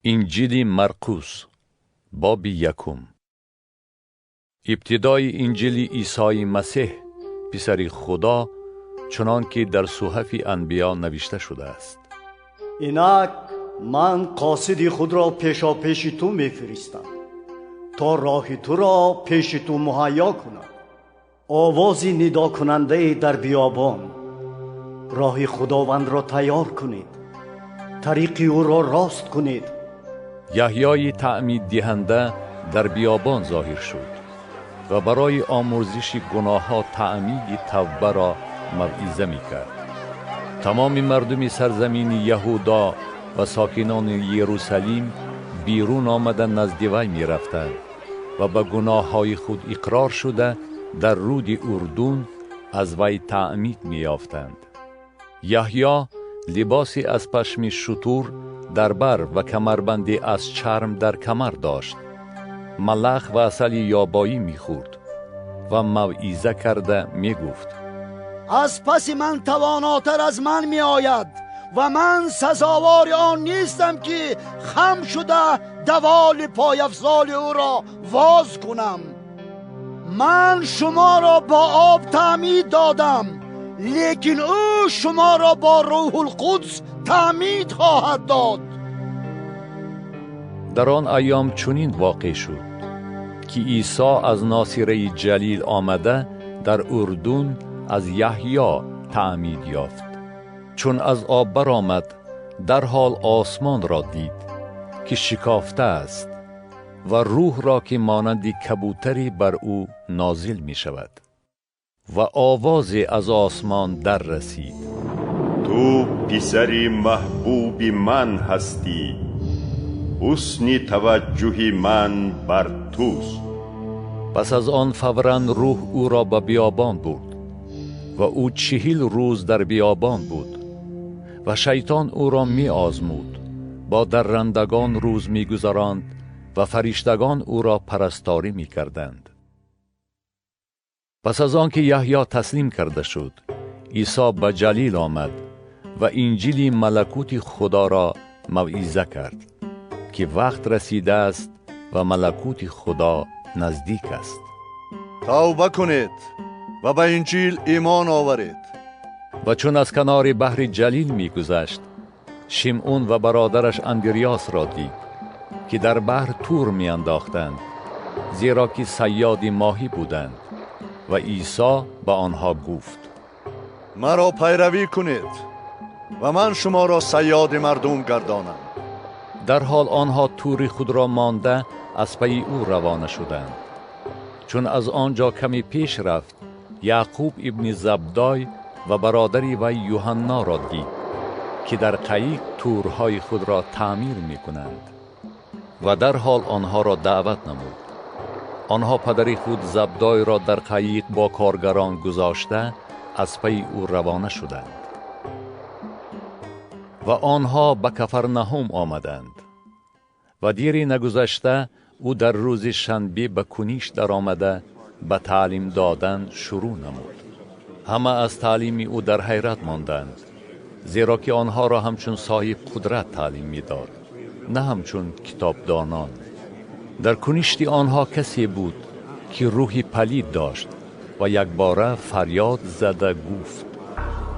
انجیل مرقس باب 1. ابتدای انجیل عیسی مسیح پسر خدا چنان که در صحف انبیا نوشته شده است. اینک من قاصد خود را پیشا پیش تو میفرستم تا راه تو را پیش تو مهیا کند. آوازی ندا کننده در بیابان، راه خداوند را تیار کنید، طریق او را راست کنید. یحیای تعمید دهنده در بیابان ظاهر شد و برای آمرزش گناه ها تعمید توبه را موعظه می کرد. تمام مردم سرزمین یهودا و ساکنان یروشلیم بیرون آمده نزد وی می رفتند و به گناه های خود اقرار شده در رود اردن از وی تعمید می یافتند. یحیی لباسی از پشم شتر در بر و کمربندی از چرم در کمر داشت. ملخ و عسل یابایی می خورد و موعظه کرده می گفت: از پس من تواناتر از من می آید و من سزاوار آن نیستم که خم شده دوال پایافزال او را واز کنم. من شما را با آب تعمید دادم، لیکن او شما را با روح القدس تعمید خواهد داد. در آن ایام چنین واقع شد که عیسی از ناصره جلیل آمده در اردن از یحیی تعمید یافت. چون از آب برآمد در حال آسمان را دید که شکافته است و روح را که مانند کبوتری بر او نازل می شود و آوازی از آسمان در رسید: تو پسری محبوب من هستی، حسن توجه من بر توست. پس از آن فوراً روح او را به بیابان برد و او 40 روز در بیابان بود و شیطان او را می آزمود. با درندگان روز می گذراند و فرشتگان او را پرستاری می کردند. پس از آن که یحیی تسلیم کرده شد، عیسی به جلیل آمد و انجیل ملکوت خدا را موعظه کرد که وقت رسیده است و ملکوت خدا نزدیک است. توبه کنید و به انجیل ایمان آورید. و چون از کنار بحر جلیل می گذشت، شمعون و برادرش اندریاس را دید که در بحر تور می انداختند، زیرا که صیاد ماهی بودند. و عیسی به آنها گفت: مرا پیروی کنید و من شما را صیاد مردم گردانم. در حال آنها تور خود را مانده از پی او روانه شدند. چون از آنجا کمی پیش رفت، یعقوب ابن زبدای و برادری و یوحنا را دید که در قایق تورهای خود را تعمیر می کنند و در حال آنها را دعوت نمود. آنها پدر خود زبدای را در قایق با کارگران گذاشته از پی او روانه شدند. و آنها به کفرنهم آمدند و دیری نگذشته او در روز شنبه به کنیش در آمده به تعلیم دادن شروع نمود. همه از تعلیم او در حیرت ماندند، زیرا که آنها را همچون صاحب قدرت تعلیم می داد، نه همچون کتابدانان. در کنیشت آنها کسی بود که روح پلید داشت و یک باره فریاد زده گفت: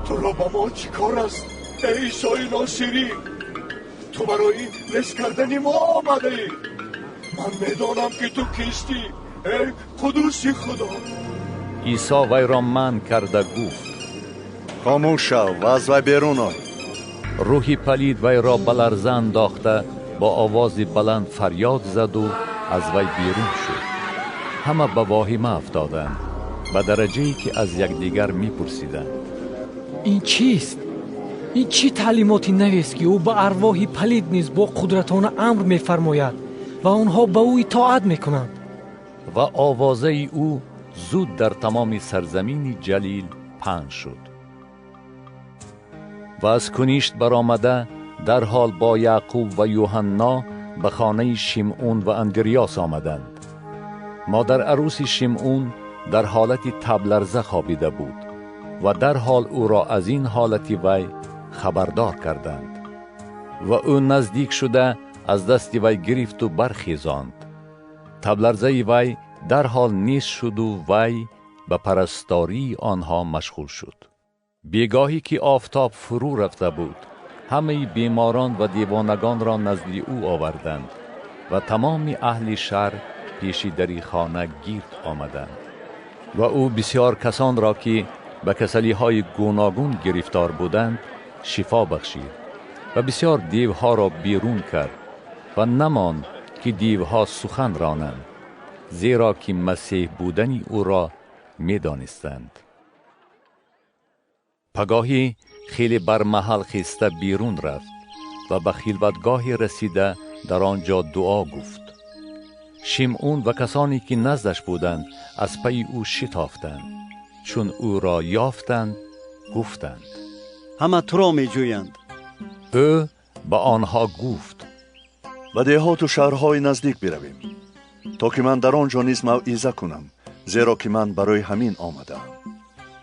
تو را با ما چی کار است ای عیسی ناصری؟ تو برای رس کردن ما آمده ای. من میدانم که تو کیستی ای قدوس خدا. عیسی وی را منع کرده گفت: خاموش شو و از وی بیرون آی. روح پلید وی را به لرزه انداخته با آواز بلند فریاد زد و از وی بیرون شد. همه به واهمه افتادند، به درجه‌ای که از یکدیگر می‌پرسیدند: این چیست؟ این چی تعلیماتی نوی است که او به ارواح پلید نیز با قدرتانه امر می‌فرماید و آنها به او اطاعت می‌کنند؟ و آوازه او زود در تمام سرزمین جلیل پخش شد. و از کنیشت برآمده در حال با یعقوب و یوحنا به خانه شمعون و اندریاس آمدند. مادر عروس شمعون در حالت تب لرزه خوابیده بود و در حال او را از این حالت وی خبردار کردند. و او نزدیک شده از دست وی گرفت و برخیزاند. تبلرزه وی در حال نیست شد و وی به پرستاری آنها مشغول شد. بیگاهی که آفتاب فرو رفته بود، همه بیماران و دیوانگان را نزد او آوردند و تمام اهل شهر پیش دری خانه گرد آمدند و او بسیار کسان را که به کسلی های گوناگون گرفتار بودند شفا بخشید و بسیار دیوها را بیرون کرد و نماند که دیوها سخن رانند، زیرا که مسیح بودن او را می دانستند. پگاهی خیلی بر محل خسته بیرون رفت و به خلوتگاهی رسیده در آنجا دعا گفت. شمعون و کسانی که نزدش بودند از پی او شتافتند. چون او را یافتند گفتند: همه تو را می جویند. او به آنها گفت: به دهات و شهرهای نزدیک برویم تا که من در آنجا نیز موعظه کنم، زیرا که من برای همین آمدم.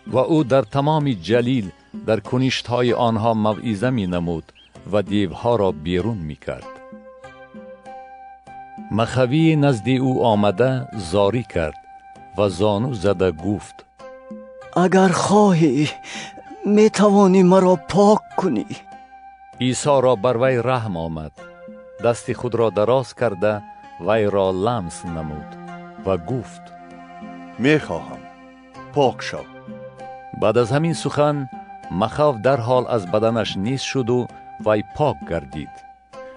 و او در تمام جلیل در کنشت‌های آنها موعظه می نمود و دیوها را بیرون می کرد. مخوی نزد او آمده زاری کرد و زانو زده گفت: اگر خواهی می توانی مرا پاک کنی. عیسی را بر وی رحم آمد، دست خود را دراز کرده وی را لمس نمود و گفت: می خواهم، پاک شو. بعد از همین سخن مخاو در حال از بدنش نیست شد و وی پاک گردید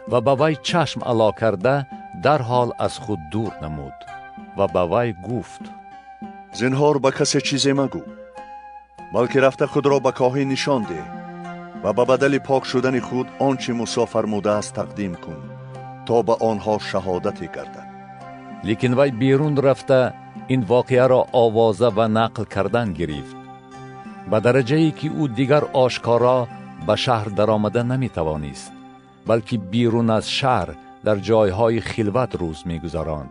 و به وی چشم علا کرده در حال از خود دور نمود و به وی گفت: زنهار به کسی چیزی مگو، بلکه رفته خود را به کاهن نشان ده و به بدل پاک شدن خود آنچه موسی فرموده است تقدیم کن تا به آنها شهادتی گردد. لیکن وی بیرون رفته این واقعه را آوازه و نقل کردن گرفت، به درجه ای که او دیگر آشکارا به شهر در آمده نمی توانست، بلکه بیرون از شهر در جایهای خلوت روز می گذراند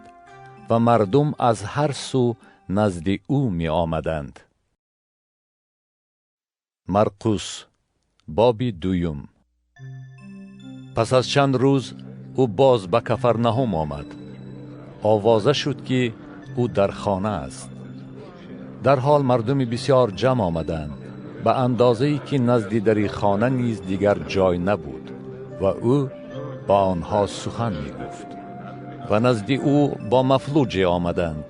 و مردم از هر سو نزد او می آمدند. مرقس باب 2. پس از چند روز او باز به کفرنهم آمد. آوازه شد که او در خانه است. در حال مردم بسیار جمع آمدند، به اندازه‌ای که نزد در خانه نیز دیگر جای نبود و او با آنها سخن می گفت. و نزد او با مفلوج آمدند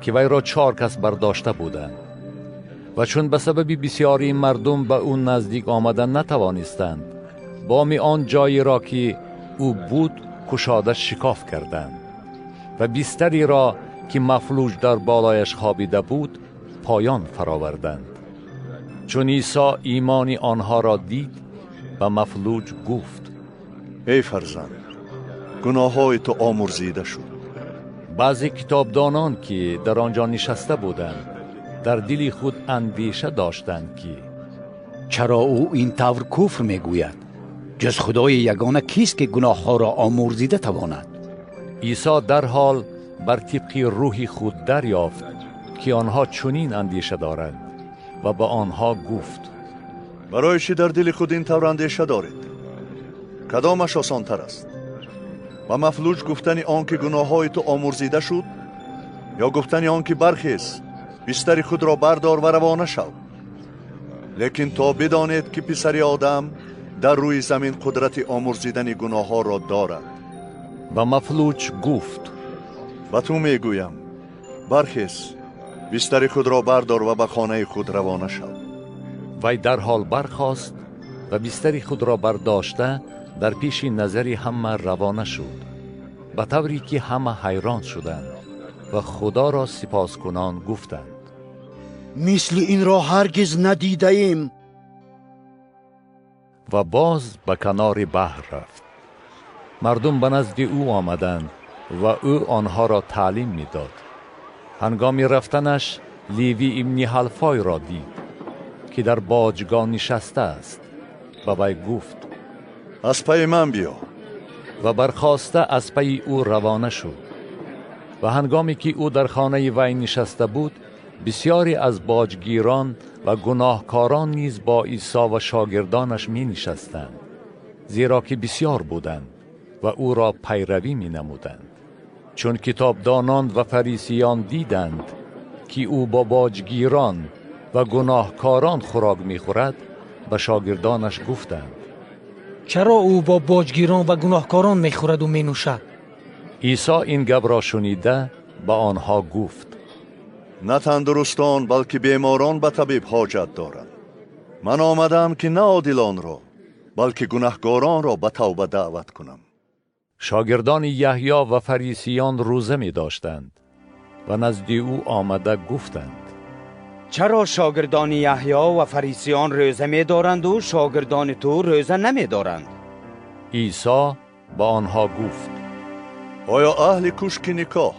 که وی را 4 کس برداشته بودند و چون به سبب بسیاری مردم به او نزدیک آمدن نتوانستند، بام آن جایی را که او بود کشاده شکاف کردند و بستری را که مفلوج در بالایش خوابیده بود پایان فراوردند. چون عیسی ایمان آنها را دید به مفلوج گفت: ای فرزند، گناههای تو آمرزیده شد. بعضی کتابدانان که در آنجا نشسته بودند در دل خود اندیشه داشتند که چرا او این طور کفر میگوید؟ جز خدای یگانه کیست که گناه ها را آمرزیده تواند؟ عیسی در حال بر طبق روح خود دریافت که آنها چنین اندیشه دارند و به آنها گفت: برای چی در دل خود این طور اندیشه دارید؟ کدامش آسان تر است؟ و مفلوج گفتن آن که گناههای تو آمرزیده شد، یا گفتن آن که برخیز، بستر خود را بردار و روانه شو؟ لیکن تا بدانید که پسر آدم در روی زمین قدرت آمرزیدن گناه ها را دارد. و مفلوج گفت: و تو میگویم، برخیز، بستر خود را بردار و به خانه خود روانه شو. وی در حال برخاست و بستر خود را برداشته در پیش نظر همه روانه شد، به طوری که همه حیران شدند و خدا را سپاس کنان گفتند: مثل این را هرگز ندیده ایم. و باز به کنار بحر رفت. مردم به نزد او آمدند و او آنها را تعلیم میداد. هنگام رفتنش لیوی ابن حلفای را دید که در باجگاه نشسته است و وی گفت: از پی من بیا. و برخاسته از پی او روانه شد. و هنگامی که او در خانه وی نشسته بود، بسیاری از باجگیران و گناهکاران نیز با عیسی و شاگردانش می نشستند، زیرا که بسیار بودند و او را پیروی می نمودند. چون کتابدانان و فریسیان دیدند که او با باجگیران و گناهکاران خوراک می خورد، به شاگردانش گفتند: چرا او با باجگیران و گناهکاران می خورد و می نوشد؟ عیسی این گپ را شنیده به آنها گفت: نه تندرستان بلکه بیماران به طبیب حاجت دارند. من آمدم که نه عادلان را بلکه گناهکاران را به توبه دعوت کنم. شاگردان یحیی و فریسیان روزه می داشتند و نزد او آمده گفتند: چرا شاگردان یحیی و فریسیان روزه می دارند و شاگردان تو روزه نمی دارند؟ عیسی با آنها گفت: آیا اهل کشک نکاح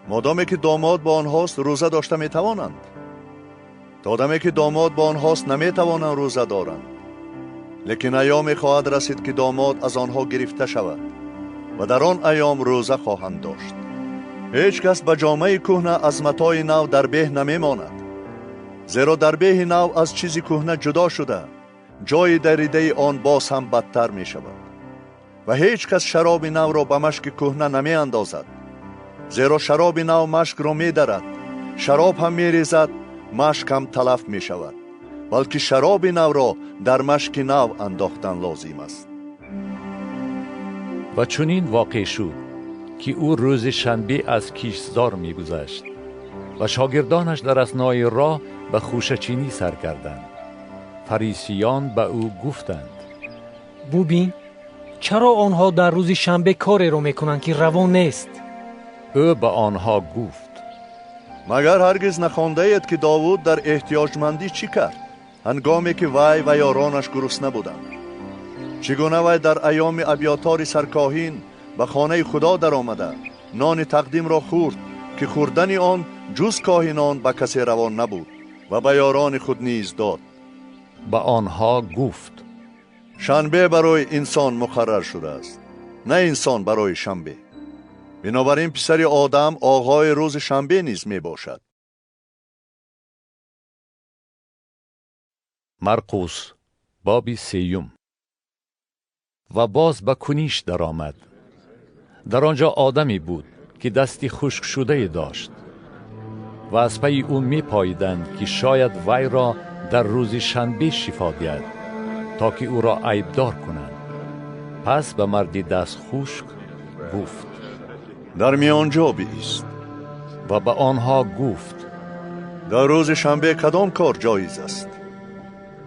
مادامی که داماد با آنهاست روزه داشته می توانند؟ دادمی که داماد با آنهاست نمی توانند روزه دارند. لیکن ایام خواهد رسید که داماد از آنها گرفته شود و در آن ایام روزه خواهند داشت. هیچ کس به جامه کهنه از متاع نو در به نمی ماند، زیرا در به نو از چیزی کهنه جدا شده جای دریده آن باز هم بدتر می شود. و هیچ کس شراب نو را به مشک کهنه نمی اندازد، زیرا شراب نو مشک را می درد، شراب هم می ریزد، مشک هم تلف می شود. بلکه شراب نو را در مشک نو انداختن لازم است. و چنین واقع شد که او روز شنبه از کیشزار می گذشت و شاگردانش در اثنای راه به خوشه‌چینی سر کردند. فریسیان به او گفتند: ببین، چرا آنها در روز شنبه کاری را میکنند که روا نیست؟ او به آنها گفت: مگر هرگز نخوانده اید که داوود در احتیاجمندی چی کرد هنگامی که وی و یارانش گرسنه بودند؟ چگونه وی در ایام ابیاتار سرکاهین به خانه خدا در آمده نان تقدیم را خورد که خوردن آن جز کاهنان به کسی روان نبود و به یاران خود نیز داد. به آنها گفت: شنبه برای انسان مقرر شده است، نه انسان برای شنبه. بنابراین پسر آدم آقای روز شنبه نیز می باشد. مرقس باب 3. و باز به کنیش در آمد. در آنجا آدمی بود که دستی خشک شده داشت و از پی او می پاییدند که شاید وی را در روز شنبه شفا دهد تا که او را عیبدار کنند. پس به مردی دست خشک گفت: در میانجا بایست. و به آنها گفت: در روز شنبه کدام کار جایز است؟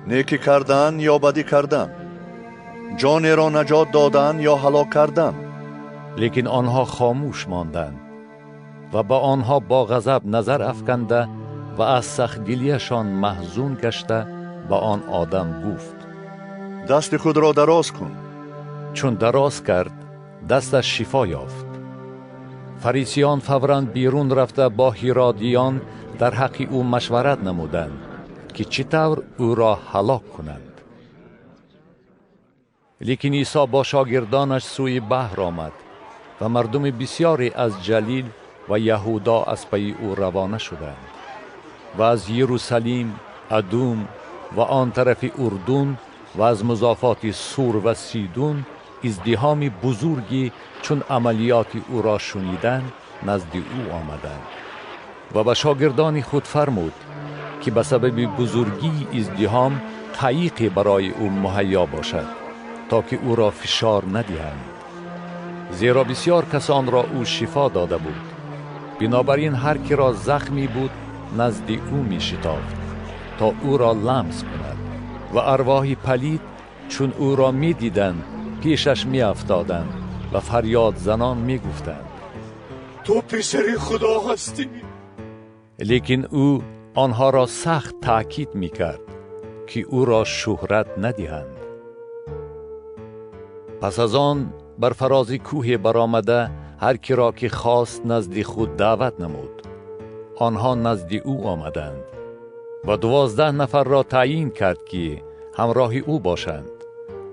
نیکی کردن یا بدی کردن؟ جان را نجات دادن یا هلاک کردن؟ لیکن آنها خاموش ماندند و با آنها با غضب نظر افکنده و از سختگیریشان محزون گشته با آن آدم گفت: دست خود را دراز کن. چون دراز کرد دستش شفا یافت. فریسیان فوراً بیرون رفته با هیرودیان در حق او مشورت نمودند که چطور او را هلاک کنند. لیکن عیسی با شاگردانش سوی بحر آمد و مردم بسیاری از جلیل و یهودا از پی او روانه شدند و از یروشلیم، ادوم و آن طرف اردن و از مضافات سور و سیدون ازدحام بزرگی چون عملیات او را شنیدند نزد او آمدند و به شاگردان خود فرمود که به سبب بزرگی ازدحام طریقی برای او مهیا باشد تا که او را فشار ندهند، زیرا بسیار کسان را او شفا داده بود. بنابراین هر که را زخمی بود نزد او می شتافت تا او را لمس کند و ارواح پلید چون او را می دیدند پیشش می افتادند و فریاد زنان می گفتند: تو پسر خدا هستی. لیکن او آنها را سخت تأکید می کرد که او را شهرت ندهند. پس از آن بر فراز کوه برآمده هر کی را که خواست نزد خود دعوت نمود. آنها نزد او آمدند و 12 نفر را تعیین کرد که همراه او باشند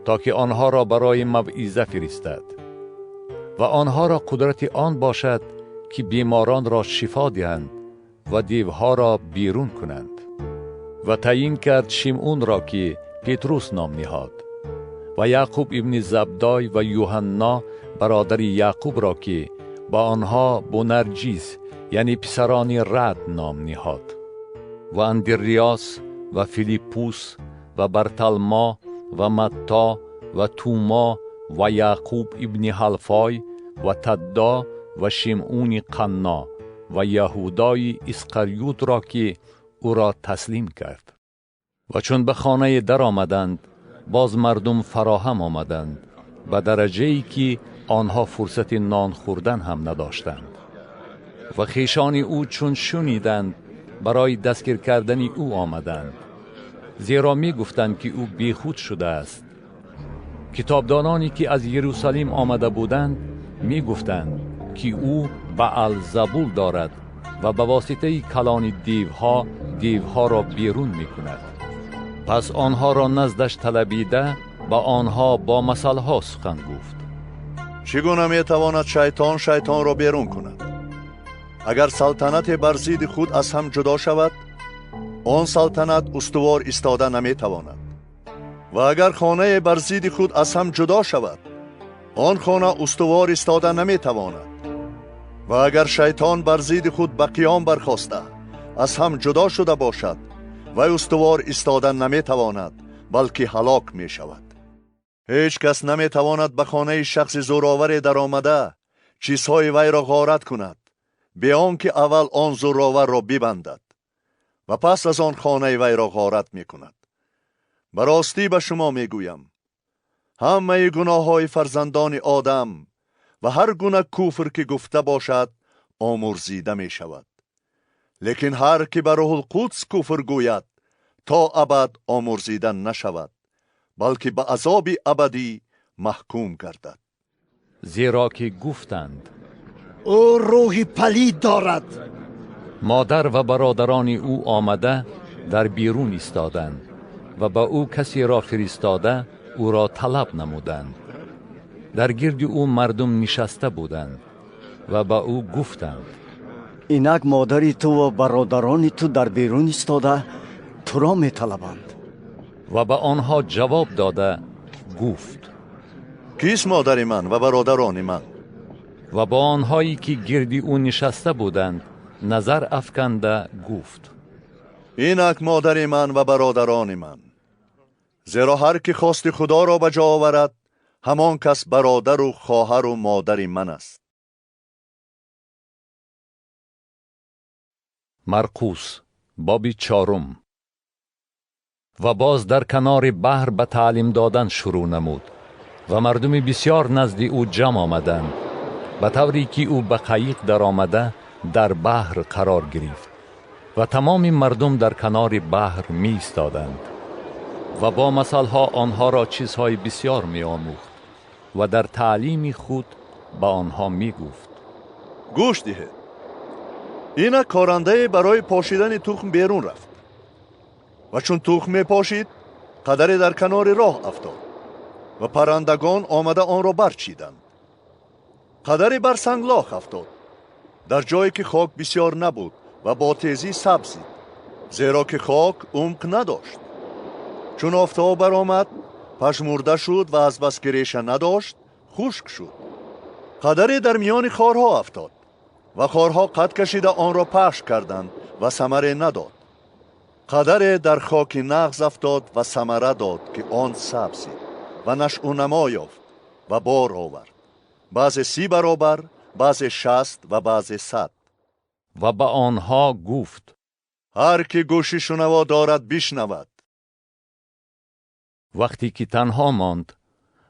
تا که آنها را برای موعظه فرستد و آنها را قدرت آن باشد که بیماران را شفا دهند و دیوها را بیرون کنند. و تعیین کرد شمعون را که پتروس نام نهاد و یعقوب ابن زبدای و یوحنا برادر یعقوب را که با آنها بونرجیس یعنی پسران رد نام نهاد و اندریاس و فیلیپوس و برتلما و متا و توما و یعقوب ابن حلفای و تدا و شمعون قنا و یهودای اسقریوت را که او را تسلیم کرد. و چون به خانه در آمدند باز مردم فراهم آمدند به درجه‌ای که آنها فرصت نان خوردن هم نداشتند. و خویشان او چون شنیدند برای دستگیر کردن او آمدند، زیرا می گفتند که او بیخود شده است. کتابدانانی که از یروشلیم آمده بودند می گفتند که او بألزبول دارد و به واسطه کلان دیوها را بیرون می کند. پس آنها را نزدش طلبیده با آنها با مثلها سخن گفت. چگونه می تواند شیطان را بیرون کند؟ اگر سلطنت بر ضد خود از هم جدا شود، آن سلطنت استوار ایستاده نمی تواند. و اگر خانه بر ضد خود از هم جدا شود، آن خانه استوار ایستاده نمی تواند. و اگر شیطان بر ضد خود به قیام برخاسته از هم جدا شده باشد و استوار ایستاده نمی تواند، بلکه هلاک می شود. هیچ کس نمی تواند به خانه شخص زورآور در آمده چیزهای وی را غارت کند بی آنکه اول آن زورآور را ببندد و پس از آن خانه وی را غارت می کند. به راستی به شما می گویم همه گناه های فرزندان آدم و هر گونه کفر که گفته باشد آمرزیده می شود. لیکن هر که به روح القدس کفر گوید تا ابد آمرزیده نشود، بلکه به عذاب ابدی محکوم گردد. زیرا که گفتند او روحی پلید دارد. مادر و برادران او آمده در بیرون ایستادند و با او کسی را فرستاده او را طلب نمودند. در گرد او مردم نشسته بودند و با او گفتند اینک مادری تو و برادران تو در بیرون ایستاده تو را می طلبند. و به آنها جواب داده گفت کیست مادر من و برادران من؟ و با آنهایی که گردی او نشسته بودند نظر افکنده گفت اینک مادر من و برادران من. زیرا هر که خواست خدا را به جا آورد همان کس برادر و خواهر و مادر من است. مرقس باب 4. و باز در کنار بحر به تعلیم دادن شروع نمود و مردم بسیار نزد او جمع آمدند، به طوری که او به قایق در آمده در بحر قرار گرفت و تمام مردم در کنار بحر می ایستادند و با مثلها آنها را چیزهای بسیار می آموخت و در تعلیم خود به آنها می گفت. گوش دهید، این کارنده برای پاشیدن تخم بیرون رفت و چون تخم می پاشید قدری در کنار راه افتاد و پرندگان آمده آن را برچیدند. قدری بر سنگلاخ افتاد در جایی که خاک بسیار نبود و با تیزی سبزید، زیرا که خاک عمق نداشت. چون آفتاب برآمد پژمرده شد و از بس که ریشه نداشت خشک شد. قدری در میان خارها افتاد و خارها قد کشیده آن را پخش کردند و ثمره نداد. قدری در خاک نغز افتاد و ثمره داد که آن سبزید و نشأ و نما یافت و بار آورد، بعض 30 برابر، بعض 60 و بعض 100. و به آنها گفت هر که گوشی شنوا دارد بشنود. وقتی که تنها ماند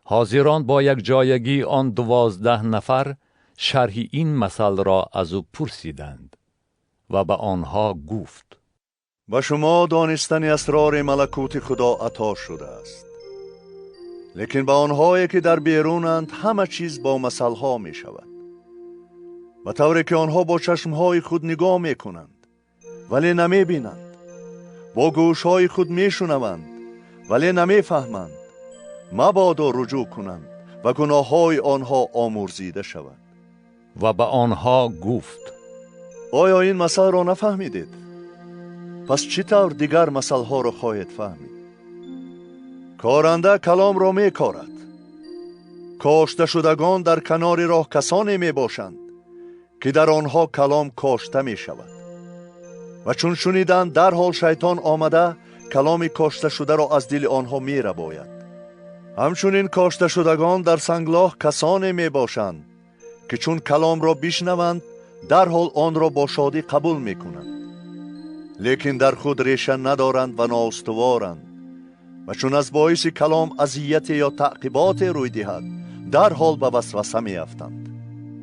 حاضران با یک جایگی آن 12 نفر شرح این مثل را از او پرسیدند و به آنها گفت و شما دانستن اسرار ملکوت خدا عطا شده است، لیکن به آنهایی که در بیرونند همه چیز با مثلها می شود، و طوری که آنها با چشمهای خود نگاه می کنند ولی نمی بینند، با گوشهای خود می شنوند ولی نمی فهمند، مبادا رجوع کنند و گناههای آنها آمرزیده شود. و به آنها گفت آیا این مثل را نفهمیدید؟ پس چطور دیگر مثلها را خواهید فهمید؟ کارنده کلام را می کارد. کاشته شدگان در کنار راه کسانی می باشند که در آنها کلام کاشته می شود. و چون شنیدند در حال شیطان آمده کلام کاشته شده را از دل آنها می رباید. همچنین کاشته شدگان در سنگلاخ کسانی می باشند که چون کلام را بشنوند در حال آن را با شادی قبول می کنند، لیکن در خود ریشه ندارند و نااستوارند و چون از باعث کلام اذیت یا تعقیبات روی دهد در حال به وسوسه می افتند.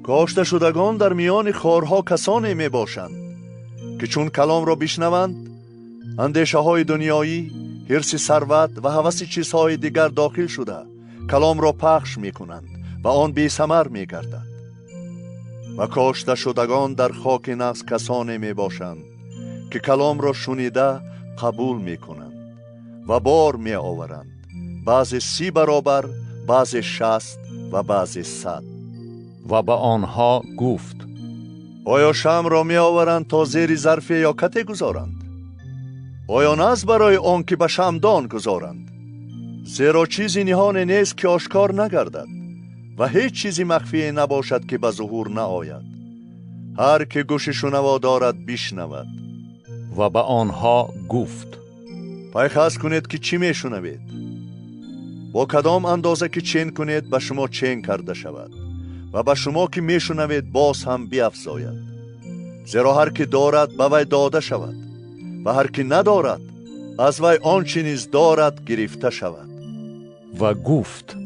کاشته شدگان در میان خارها کسانی می باشند که چون کلام را بشنوند اندیشه های دنیایی، حرص ثروت و هوس چیزهای دیگر داخل شده کلام را پخش می کنند و آن بی ثمر می گردد. و کاشته شدگان در خاک نفس کسانی می باشند که کلام را شنیده قبول می کنند و بار می آورند، بعضی 30 برابر، بعضی 60 و بعضی 100. و به آنها گفت: آیا شمع را می آورند تا زیر ظرف یا کته گذارند؟ آیا نه از برای آن که به شمعدان گذارند؟ زیرا چیزی نهان نیست که آشکار نگردد و هیچ چیزی مخفی نباشد که به ظهور نآید. هر که گوش شنوا دارد بشنود. و به آنها گفت: پیخست کنید که چی می شنوید. با کدام اندازه که چین کنید به شما چین کرده شود و به شما که می شنوید باز هم بیفزاید. زیرا هر که دارد به وی داده شود و هر که ندارد از وی آنچه نیز دارد گرفته شود. و گفت: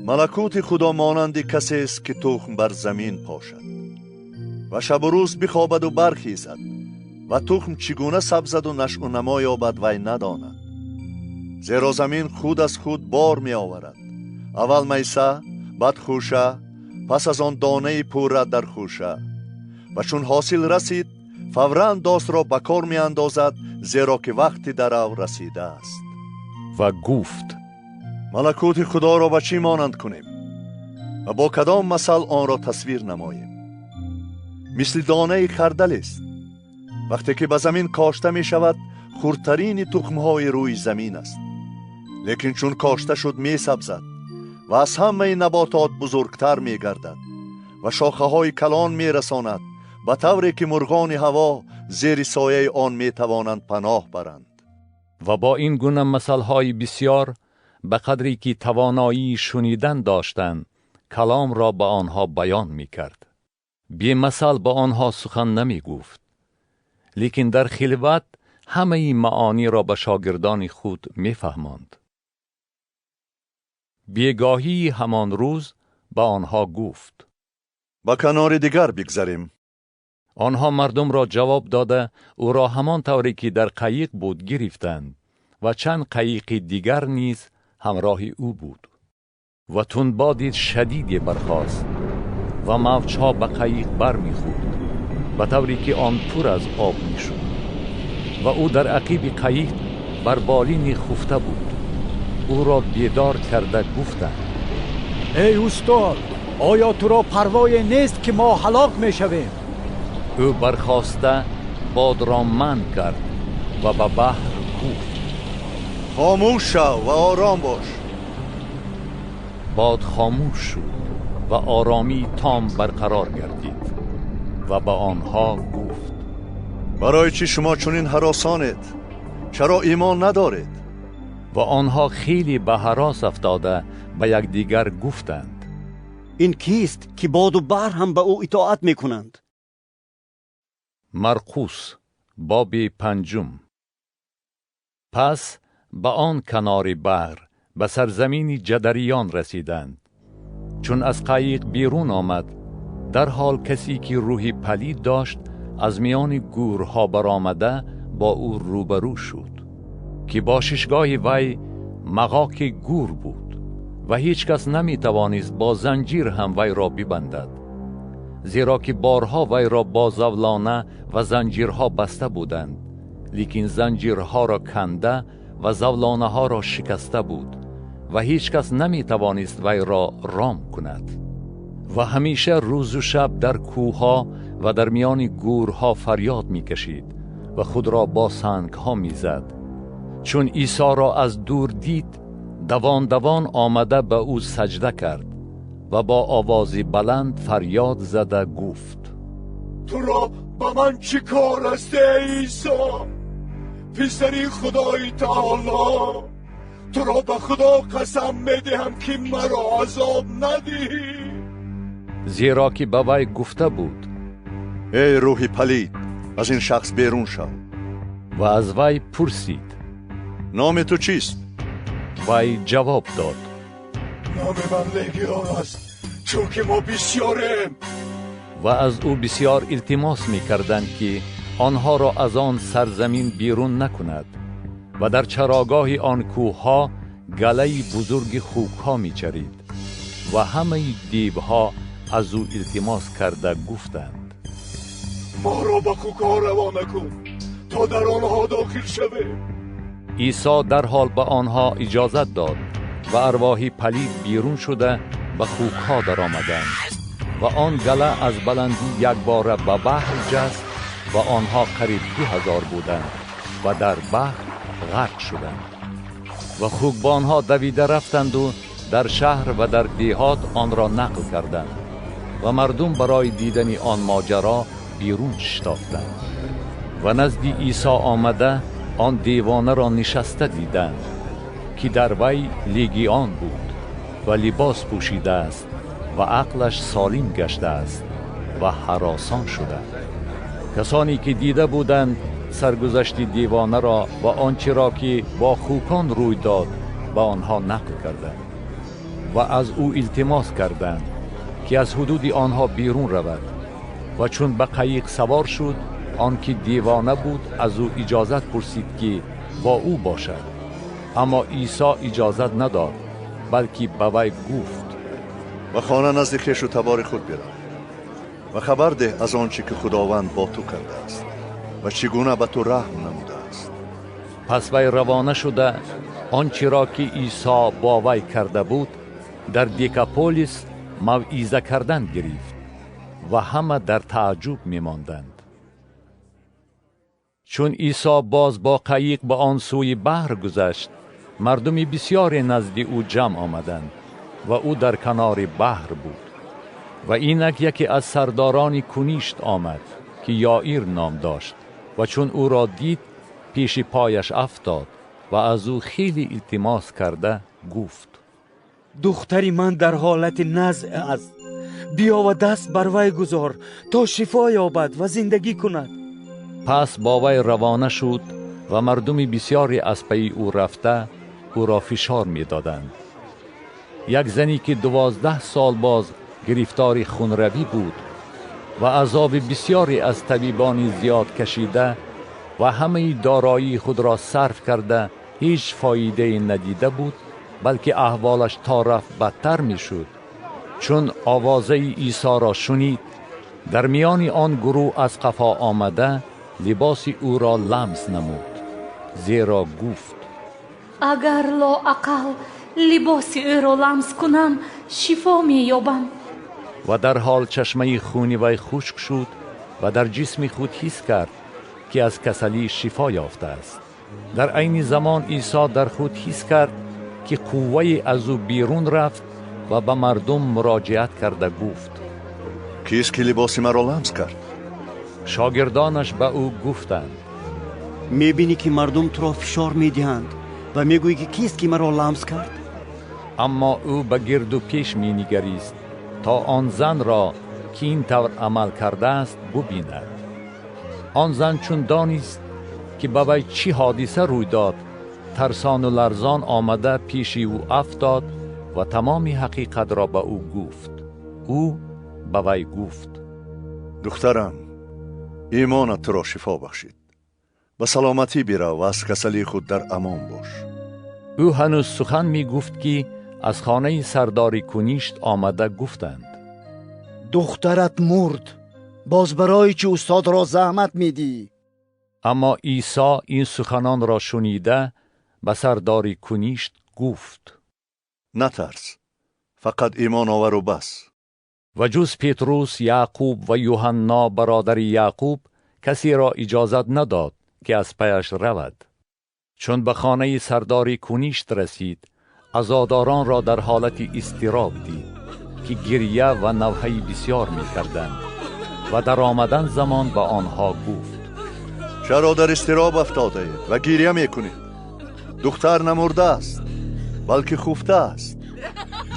ملکوت خدا مانند کسی است که تخم بر زمین پاشد و شب و روز بخوابد و برخیزد و تخم چگونه سبزد و نشو و نما یابد وی نداند. زیرا زمین خود از خود بار می آورد، اول میسه، بعد خوشه، پس از آن دانه پوره در خوشه و چون حاصل رسید فوراً داست را به کار می اندازد، زیرا که وقتی در او رسیده است. و گفت: ملکوت خدا را به چی مانند کنیم و با کدام مثل آن را تصویر نماییم؟ مثل دانه خردل است. وقتی که به زمین کاشته می شود خردترین تخمهای روی زمین است، لیکن چون کاشته شد می سبزد و از همه نباتات بزرگتر می گردد و شاخه های کلان می رساند، به طوری که مرغان هوا زیر سایه آن می توانند پناه برند. و با این گونه مثل‌های بسیار به قدری که توانایی شنیدن داشتند کلام را به آنها بیان می کرد. بی مثل به آنها سخن نمی گفت، لیکن در خلوت همه این معانی را به شاگردان خود می فهماند. بیگاهی همان روز به آنها گفت: با کنار دیگر بگذریم. آنها مردم را جواب داده او را همان طوری که در قایق بود گرفتند و چند قایق دیگر نیز همراه او بود. و تندباد شدیدی برخاست و موجها به قایق بر می‌خورد به طوری که آن پر از آب می‌شد و او در عقیب قایق بر بالین خفته بود. او را بیدار کرده گفتند: ای استاد، آیا تو را پروای نیست که ما هلاک می‌شویم؟ او برخاسته باد را منع کرد و به بحر گفت: خاموش شو و آرام باش. باد خاموش شد و آرامی تام برقرار گردید و به آنها گفت: برای چی شما چنین هراسانید؟ چرا ایمان ندارید؟ و آنها خیلی به هراس افتاده به یکدیگر گفتند: این کیست که باد و بحر هم به او اطاعت میکنند؟ مرقس باب 5. پس به آن کنار بحر به سرزمین جدریان رسیدند. چون از قایق بیرون آمد در حال کسی که روحی پلید داشت از میان گورها برآمده با او روبرو شد که با ششگاه وی مغاک گور بود و هیچ کس نمی توانست با زنجیر هم وی را ببندد، زیرا که بارها وی را با زولانه و زنجیرها بسته بودند، لیکن زنجیرها را کنده و زولانه ها را شکسته بود و هیچ کس نمی توانست وی را رام کند. و همیشه روز و شب در کوهها و در میان گورها فریاد می کشید و خود را با سنگ ها می زد. چون عیسی را از دور دید دوان دوان آمده به او سجده کرد و با آوازی بلند فریاد زده گفت: تو را با من چی کار است ای عیسی، پسر خدای تعالی؟ تو را به خدا قسم میدهم که مرا عذاب ندهی. زیرا که به وی گفته بود: ای روح پلید، از این شخص بیرون شو. و از وی پرسید: نام تو چیست؟ وی جواب داد: نام من لگیون است، چون که ما بسیاریم. و از او بسیار التماس می کردند که آنها را از آن سرزمین بیرون نکند. و در چراگاه آن کوه ها گله بزرگ خوک ها می چرید. و همه دیوها از او التماس کرده گفتند: ما را به خوک ها روانه کن تا در آنها داخل شویم. عیسی در حال به آنها اجازت داد و ارواح پلید بیرون شده به خوک ها در آمدند. و آن گله از بلندی یک باره به بحر جست و آنها قریب 2000 بودند و در بحر غرق شدند. و خوکبانها دویده رفتند و در شهر و در دیهات آن را نقل کردند و مردم برای دیدن آن ماجرا بیرون شتافتند. و نزد عیسی آمده آن دیوانه را نشسته دیدند که در وی لگیان بود و لباس پوشیده است و عقلش سالم گشته است و هراسان شده. کسانی که دیده بودند سرگذشت دیوانه را و آنچه را که با خوکان روی داد با آنها نقل کردند و از او التماس کردند که از حدود آنها بیرون رود. و چون به قایق سوار شد، آن که دیوانه بود از او اجازت پرسید که با او باشد. اما عیسی اجازت نداد، بلکه به وی گفت: و خانه نزد خویش و تبار خود برو و خبر ده از آنچه که خداوند با تو کرده است و چگونه به تو رحم نموده است. پس وی روانه شده آنچه را که عیسی با وی کرده بود در دیکاپولیس موعظه کردن گرفت و همه در تعجب می‌ماندند. چون عیسی باز با قایق به آن سوی بحر گذشت، مردم بسیار نزد او جمع آمدند و او در کنار بحر بود. و اینک یکی از سرداران کنیشت آمد که یائیر نام داشت و چون او را دید پیش پایش افتاد و از او خیلی التماس کرده گفت: دختری من در حالت نزع است، بیا و دست بر وی گذار تا شفا یابد و زندگی کند. پس با وی روانه شد و مردم بسیاری از پی او رفته او را فشار می دادند. یک زنی که 12 سال باز گرفتار خونروی بود و عذاب بسیاری از طبیبان زیاد کشیده و همه دارایی خود را صرف کرده هیچ فایده ندیده بود، بلکه احوالش تا رفت بدتر می شد. چون آوازه عیسی را شنید، در میان آن گروه از قفا آمده لباس او را لمس نمود، زیرا گفت: اگر لااقل لباس او را لمس کنم شفا می یابم. و در حال چشمه خون وی خشک شد و در جسم خود حس کرد که از کسلی شفا یافته است. در عین زمان عیسی در خود حس کرد که قوه از او بیرون رفت و به مردم مراجعت کرده گفت: کیست که لباس مرا لمس کرد؟ شاگردانش به او گفتند: میبینی که مردم تو را فشار میدهند و میگویی که کیست که مرا لمس کرد؟ اما او به گرد و پیش می نگریست تا آن زن را که این طور عمل کرده است ببیند. آن زن چون دانست که به وی چی حادثه روی داد، ترسان و لرزان آمده پیش او افتاد و تمام حقیقت را به او گفت. او به وی گفت: دخترم، ایمانت تو را شفا بخشید. به سلامتی برو و از کسلی خود در امان باش. او هنوز سخن می گفت که از خانه سرداری کنیشت آمده گفتند: دخترت مرد، باز برای چه استاد را زحمت میدی؟ اما عیسی این سخنان را شنیده به سرداری کنیشت گفت: نترس، فقط ایمان آور و بس. و جز پتروس، یعقوب و یوحنا برادر یعقوب کسی را اجازت نداد که از پیش رود. چون به خانه سرداری کنیشت رسید، عزاداران را در حالت اضطراب دید که گریه و نوحه بسیار می کردند و در آمدن زمان به آنها گفت: چرا در اضطراب افتاده اید و گریه میکنید؟ دختر نمرده است بلکه خفته است.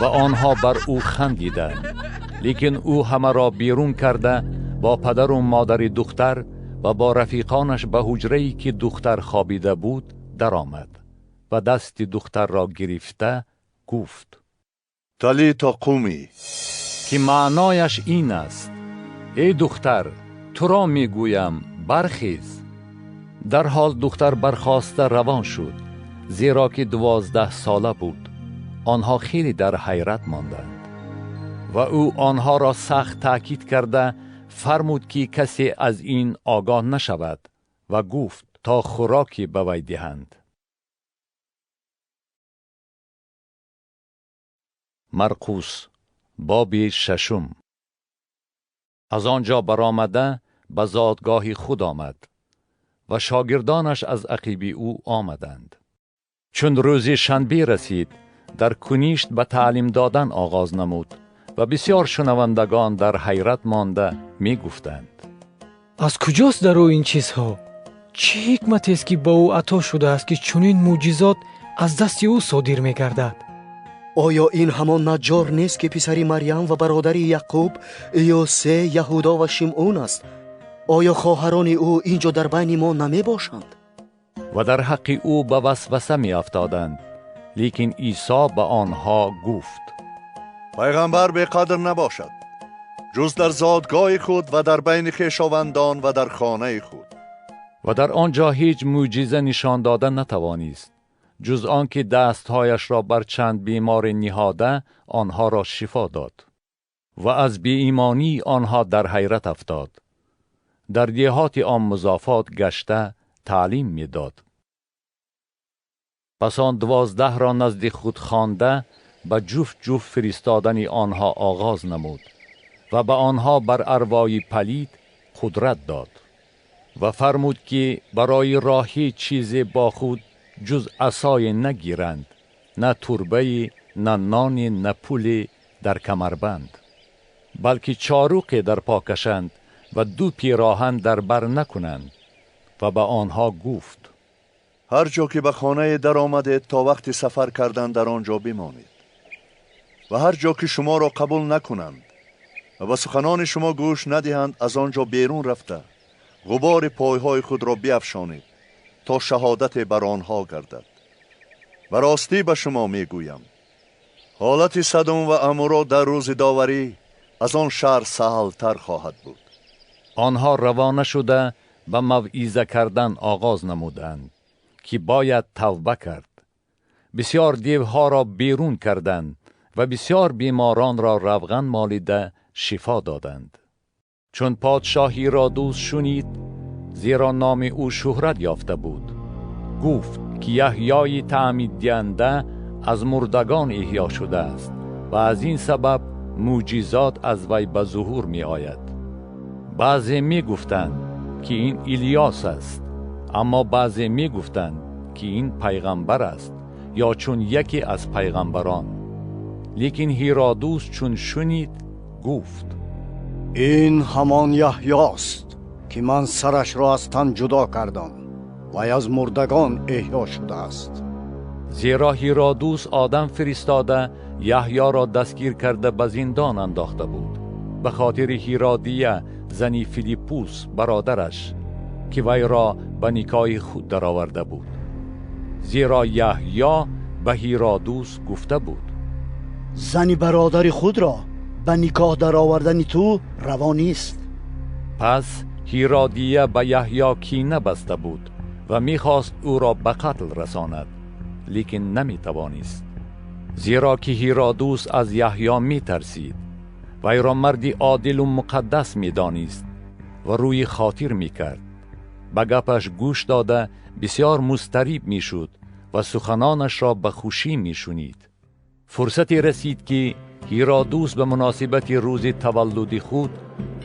و آنها بر او خندیدند. لیکن او همه را بیرون کرده با پدر و مادر دختر و با رفیقانش به حجره‌ای که دختر خوابیده بود در آمد و دست دختر را گرفته گفت: تالیتا قومی، که معنایش این است: ای دختر، تو را میگویم برخیز. در حال دختر برخاسته روان شد، زیرا که 12 ساله بود. آنها خیلی در حیرت ماندند و او آنها را سخت تأکید کرده فرمود که کسی از این آگاه نشود و گفت تا خوراکی به وی دهند. مرقس باب 6. از آنجا برآمده به زادگاه خود آمد و شاگردانش از عقیب او آمدند. چون روز شنبه رسید، در کنیشت به تعلیم دادن آغاز نمود و بسیار شنوندگان در حیرت مانده می گفتند: از کجاست در او این چیزها؟ چه حکمت است که با او عطا شده است که چنین معجزات از دست او صادر می گردد؟ آیا این همان نجار نیست که پسری مریم و برادر یعقوب، یوسه، یهودا و شمعون است؟ آیا خواهران او اینجا در بین ما نمی باشند؟ و در حق او به وسوسه می افتادند. لیکن عیسی به آنها گفت: پیغمبر به قدر نباشد جز در زادگاه خود و در بین خویشاوندان و در خانه خود. و در آنجا هیچ معجزه نشان دادن نتوانست، جز آنکه دستهایش را بر چند بیمار نهاده آنها را شفا داد. و از بی ایمانی آنها در حیرت افتاد. در دیهات آن مضافات گشته تعلیم می داد. پس آن 12 را نزد خود خوانده به جفت جفت فرستادن آنها آغاز نمود و به آنها بر ارواح پلید قدرت داد و فرمود که برای راه هیچ چیز با خود جز عصای نگیرند، نه تربه، نه نان، نه پول در کمربند، بلکه چاروق در پا کشند و 2 پیراهن در بر نکنند. و به آنها گفت: هر جا که به خانه در آمده تا وقت سفر کردن در آنجا بمانید و هر جا که شما را قبول نکنند و به سخنان شما گوش ندهند، از آنجا بیرون رفته غبار پایهای خود را بیفشانید تا شهادت بر آنها گردد. و راستی به شما میگویم حالت سدوم و عمورا در روز داوری از آن شهر سهل تر خواهد بود. آنها روانه شده به موعظه کردن آغاز نمودند که باید توبه کرد. بسیار دیوها را بیرون کردند و بسیار بیماران را روغن مالیده شفا دادند. چون پادشاه هیرودوس شنید، زیرا نام او شهرت یافته بود، گفت که یحیای تعمید دهنده از مردگان احیا شده است و از این سبب معجزات از وی به ظهور می آید. بعضی می گفتند که این الیاس است، اما بعضی می گفتند که این پیغمبر است یا چون یکی از پیغمبران. لیکن هیرودوس چون شنید گفت: این همان یحیاست که من سرش را از تن جدا کردم و از مردگان احیا شده است. زیرا هیرودوس آدم فرستاده یحیی را دستگیر کرده به زندان انداخته بود به خاطر هیرودیه زنی فیلیپوس برادرش که وی را به نیکای خود درآورده بود. زیرا یحیی به هیرودوس گفته بود: زنی برادر خود را به نکاح درآوردن تو روا نیست. پس هیرودیه به یحیی کینه بسته بود و میخواست او را به قتل رساند، لیکن نمیتوانست، زیرا که هیرودوس از یحیی میترسید. وی را مردی عادل و مقدس میدانست و روی خاطر میکرد. به گپش گوش داده بسیار مضطرب میشد و سخنانش را به خوشی میشنید. فرصتی رسید که هیرودوس به مناسبت روز تولد خود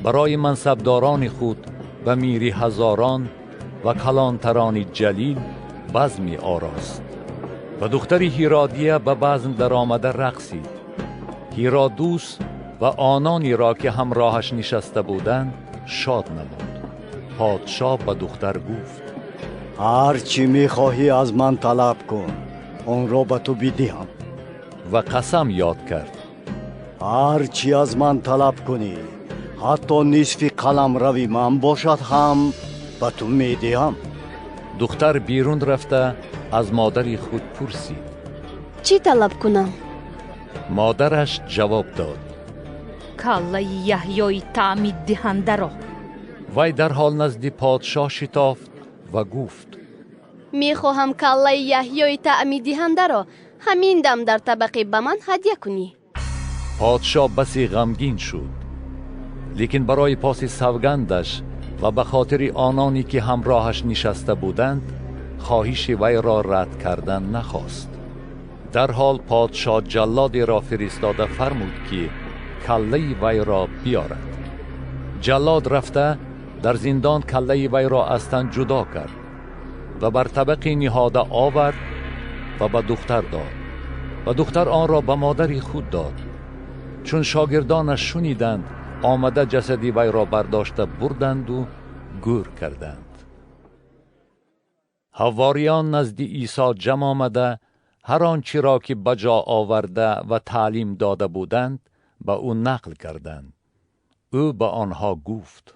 برای منصبداران خود و میری هزاران و کلانتران جلیل بزمی آراست و دختر هیرودیه به بزم در آمده رقصید. هیرودوس و آنانی را که همراهش نشسته بودند شاد نمود. پادشاه به دختر گفت هر چی میخواهی از من طلب کن، آن را به تو بدهم. و قسم یاد کرد هر چی از من طلب کنی، حتی نصف قلم روی من باشد هم به تو میدهم. دختر بیرون رفته از مادر خود پرسید چی طلب کنم؟ مادرش جواب داد کله یحیای تعمید دهنده را. وی در حال نزد پادشاه شتافت و گفت میخواهم کله یحیای تعمید دهنده را همین دم در طبقه به من هدیه کنی. پادشاه بسی غمگین شد، لیکن برای پاس سوگندش و به خاطر آنانی که همراهش نشسته بودند خواهش وی را رد کردن نخواست. در حال پادشاه جلادی را فرستاده فرمود که کله وی را بیارد. جلاد رفته در زندان کله وی را از تن جدا کرد و بر طبقی نهاده آورد و به دختر داد و دختر آن را به مادر خود داد. چون شاگردانش شنیدند آمده جسدی وی را برداشته بردند و گور کردند. حواریان نزد عیسی جمع آمده هر آنچه را که بجا آورده و تعلیم داده بودند به او نقل کردند. او به آنها گفت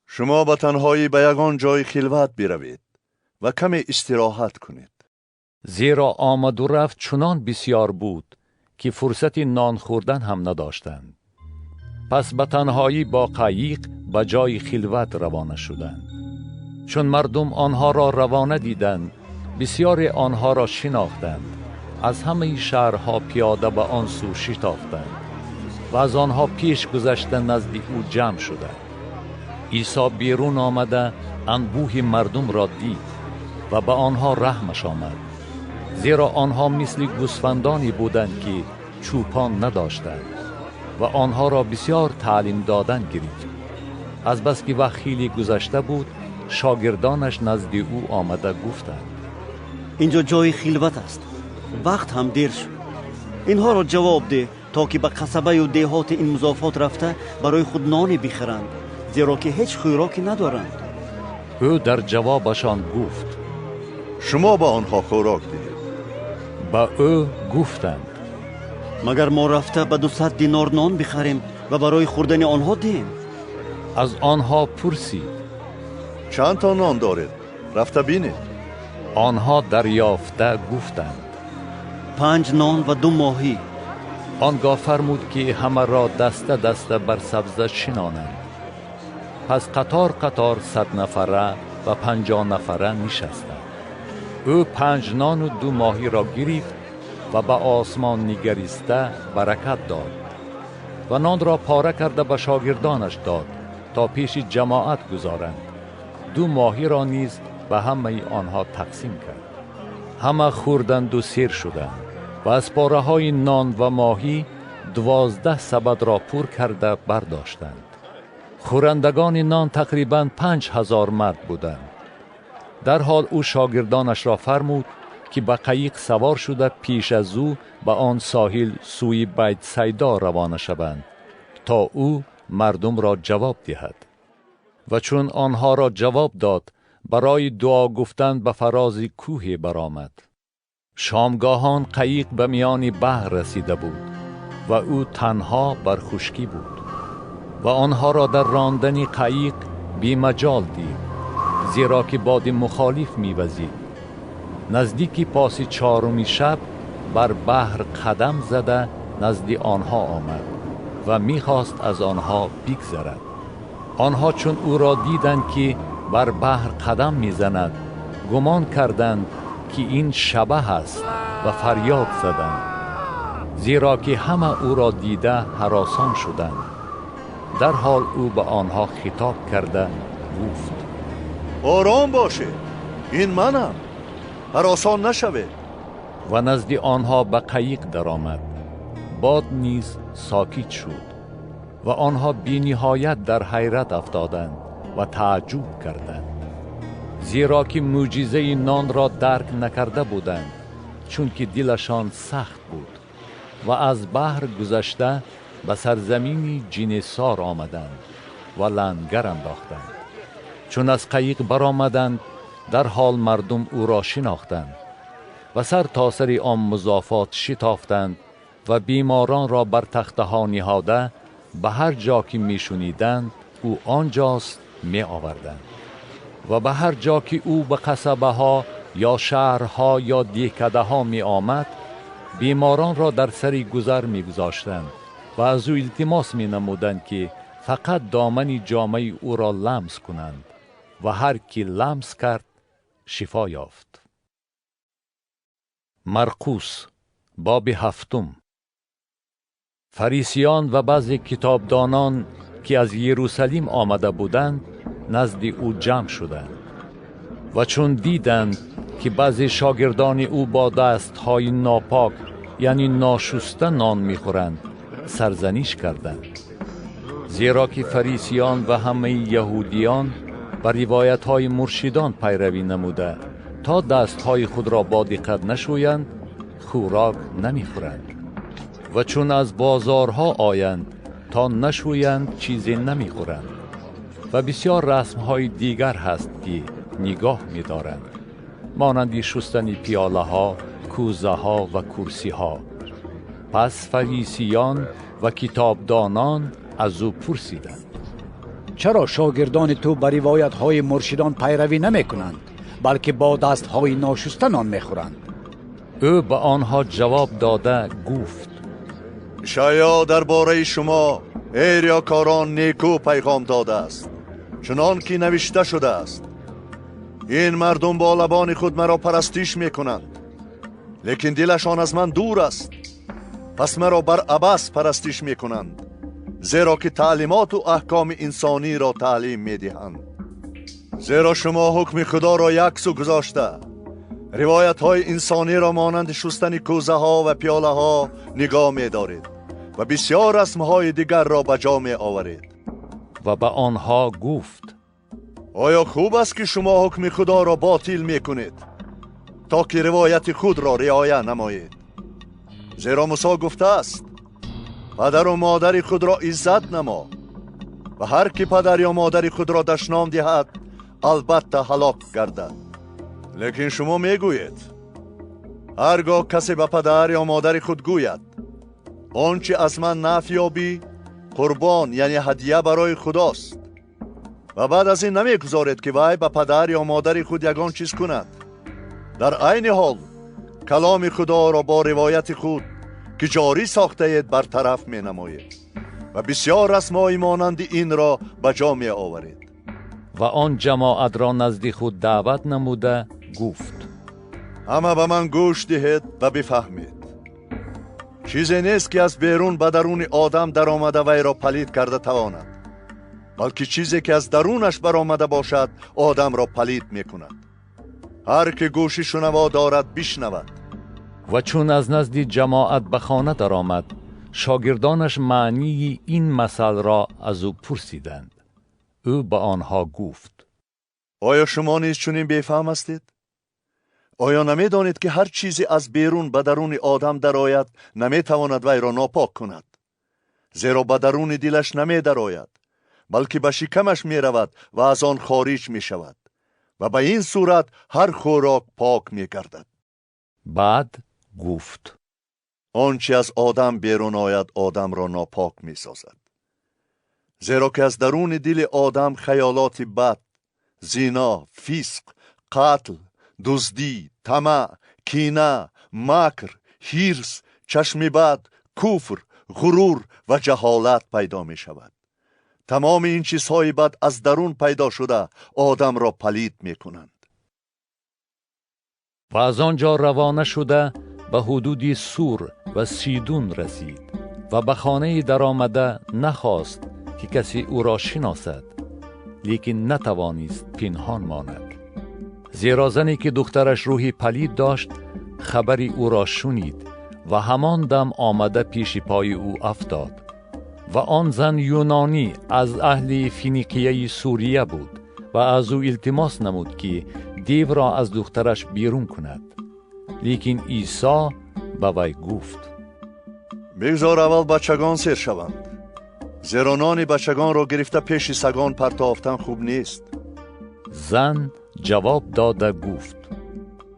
شما به تنهایی به یگان جای خلوت بروید و کمی استراحت کنید. زیرا آمد و رفت چنان بسیار بود که فرصت نان خوردن هم نداشتند. پس به تنهایی با قایق به جای خلوت روانه شدند. چون مردم آنها را روانه دیدند بسیار آنها را شناختند. از همه شهرها پیاده به آن سو شتافتند و از آنها پیش گذشته نزد او جمع شدند. عیسی بیرون آمده انبوه مردم را دید و به آنها رحمش آمد، زیرا آنها مثل گوسفندانی بودند که چوپان نداشتند و آنها را بسیار تعلیم دادن گرفت. از بس که وقت خیلی گذشته بود شاگردانش نزد او آمده گفتند اینجا جای خلوت است، وقت هم دیر شد. اینها را جواب ده تا که به قصبه و دهات این مضافات رفته برای خود نانی بخرند، زیرا که هیچ خوراکی ندارند. او در جوابشان گفت شما به آنها خوراک دهید. با او گفتند مگر ما رفته به 200 دینار نان بخریم و برای خوردن آنها دهیم؟ از آنها پرسید چند تا نان دارید؟ رفته بینید. آنها دریافته گفتند 5 نان و 2 ماهی. آنگاه فرمود که همه را دسته دسته بر سبزه شنانند. پس قطار قطار 100 نفره و 50 نفره نشستند. او 5 نان و 2 ماهی را گرفت و به آسمان نگریسته برکت داد و نان را پاره کرده به شاگردانش داد تا پیش جماعت گذارند. 2 ماهی را نیز به همه آنها تقسیم کرد. همه خوردند و سیر شدند و از پاره های نان و ماهی 12 سبد را پر کرده برداشتند. خورندگان نان تقریباً 5000 مرد بودند. در حال او شاگردانش را فرمود که به قایق سوار شده پیش از او به آن ساحل سوی بیت سیدا روانه شوند تا او مردم را جواب دهد. و چون آنها را جواب داد برای دعا گفتن به فراز کوه برآمد. شامگاهان قایق به میان بحر رسیده بود و او تنها بر خشکی بود و آنها را در راندن قایق بی مجال دید، زیرا که باد مخالف می‌وزید. نزدیکی پاس 4 شب بر بحر قدم زده نزد آنها آمد و می‌خواست از آنها بگذرد. آنها چون او را دیدند که بر بحر قدم می‌زند گمان کردند که این شبح است و فریاد زدند، زیرا که همه او را دیده هراسان شدند. در حال او به آنها خطاب کرده گفت آرام باشه، این منم، هراسان نشوه. و نزد آنها به قایق درآمد. باد نیز ساکت شد و آنها بی نهایت در حیرت افتادند و تعجب کردند، زیرا که معجزه نان را درک نکرده بودند، چون که دلشان سخت بود. و از بحر گذشته به سرزمینی جنیسار آمدند و لنگر انداختند. چون از قایق برآمدند در حال مردم او را شناختند و سر تا سر آن مضافات شتافتند و بیماران را بر تخته ها نهاده به هر جا که می شنیدند او آنجاست می آوردند و به هر جا که او به قصبه ها یا شهرها یا دهکده ها می آمد بیماران را در سر گذر می گذاشتند و از او التماس می نمودند که فقط دامن جامه او را لمس کنند و هر کی لمس کرد شفا یافت. مرقس باب 7. فریسیان و بعضی کتابدانان که از یروشلیم آمده بودند نزد او جمع شدند و چون دیدند که بعضی شاگردان او با دستهای ناپاک یعنی ناشسته نان میخورند سرزنش کردند، زیرا که فریسیان و همه یهودیان بر روایت‌های مرشدان پیروی نموده تا دستهای خود را با دقت نشویند خوراک نمیخورند و چون از بازارها آیند تا نشویند چیزی نمیخورند و بسیار رسمهای دیگر هست که نگاه می‌دارند، مانند شستن پیاله ها، کوزه ها و کرسی ها. پس فریسیان و کتابدانان از او پرسیدند: چرا شاگردان تو بر روایت های مرشدان پیروی نمی کنند بلکه با دست های ناشسته نان می خورند؟ او به آنها جواب داده گفت: شاید درباره شما ای ریاکاران نیکو پیغام داده است، چنان که نوشته شده است: این مردم با لبان خود مرا پرستش می کنند لیکن دلشان از من دور است، پس مرا بر عبث پرستش می کنند، زیرا که تعلیمات و احکام انسانی را تعلیم می دهند. زیرا شما حکم خدا را یک سو گذاشته، روایت های انسانی را مانند شستن کوزه ها و پیاله ها نگاه می دارید و بسیار رسم های دیگر را به جا می آورید. و به آنها گفت: آیا خوب است که شما حکم خدا را باطل می کنید تا که روایت خود را رعایت نمایید؟ زیرا موسی گفته است: پدر و مادر خود را عزت نما و هر کی پدر یا مادر خود را دشنام دهد البته هلاک گردد. لیکن شما می گویید: هرگاه کسی به پدر یا مادر خود گوید آنچه از من نفع یابی قربان یعنی هدیه برای خداست، و بعد از این نمیگذارید که وی به پدر یا مادر خود یگان چیز کند، در عین حال کلام خدا را با روایت خود که جاری ساخته اید برطرف می نمایید و بسیار رسم‌های مانند این را به جا می آورید. و آن جماعت را نزد خود دعوت نموده گفت: اما به من گوش دهید و بفهمید. چیزی نیست که از بیرون به درون آدم در آمده وی را پلید کرده تواند، بلکه چیزی که از درونش برآمده باشد آدم را پلید می کند. هر که گوشی شنوا دارد بشنود. و چون از نزد جماعت به خانه در آمد شاگردانش معنی این مثل را از او پرسیدند. او به آنها گفت: آیا شما نیز چنین بیفهم هستید؟ آیا نمی دانید که هر چیزی از بیرون به درون آدم درآید نمی تواند وی را ناپاک کند، زیرا به درون دلش نمی درآید بلکه به شکمش می رود و از آن خارج می شود و به این صورت هر خوراک پاک می گردد. بعد گفت: آنچه از آدم بیرون آید آدم را ناپاک می سازد، زیرا که از درون دل آدم خیالات بد، زنا، فسق، قتل، دزدی، طمع، کینه، مکر، حرص، چشم بد، کفر، غرور و جهالت پیدا می شود. تمام این چیزهای بد از درون پیدا شده آدم را پلید می کنند. و از آنجا روانه شده به حدود سور و سیدون رسید و به خانه در آمده نخواست که کسی او را شناسد، لیکن نتوانست پنهان ماند، زیرا زنی که دخترش روحی پلید داشت خبری او را شنید و همان دم آمده پیش پای او افتاد. و آن زن یونانی از اهل فینیقیه سوریه بود و از او التماس نمود که دیو را از دخترش بیرون کند، لیکن عیسی به وی گفت: بگذار اول بچگان سیر شوند، زیرا نان بچگان را گرفته پیش سگان پرتافتن خوب نیست. زن جواب داده گفت: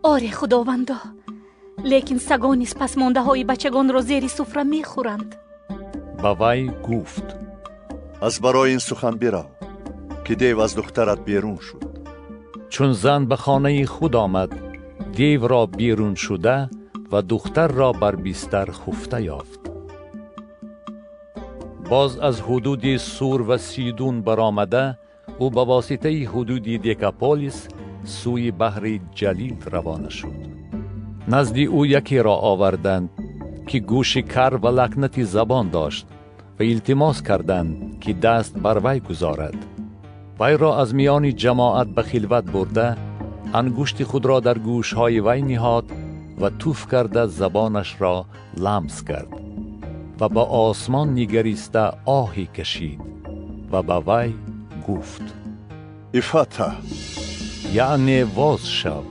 آره خداوندا، لیکن سگان نیز پس مانده های بچگان را زیر سفره می خورند. با وی گفت: از برای این سخن برو که دیو از دخترت بیرون شد. چون زن به خانه خود آمد، دیو را بیرون شده و دختر را بر بستر خفته یافت. باز از حدود سور و سیدون برآمده، او به واسطه حدود دیکاپولیس سوی بحر جلیل روانه شد. نزد او یکی را آوردند که گوش کر و لکنتی زبان داشت و التماس کردند که دست بر وی گذارد. وی را از میان جماعت به خلوت برده، انگشت خود را در گوشهای وی نهاد و توف کرده زبانش را لمس کرد و به آسمان نگریسته آهی کشید و به وی گفت: افتح، یعنی واز شو.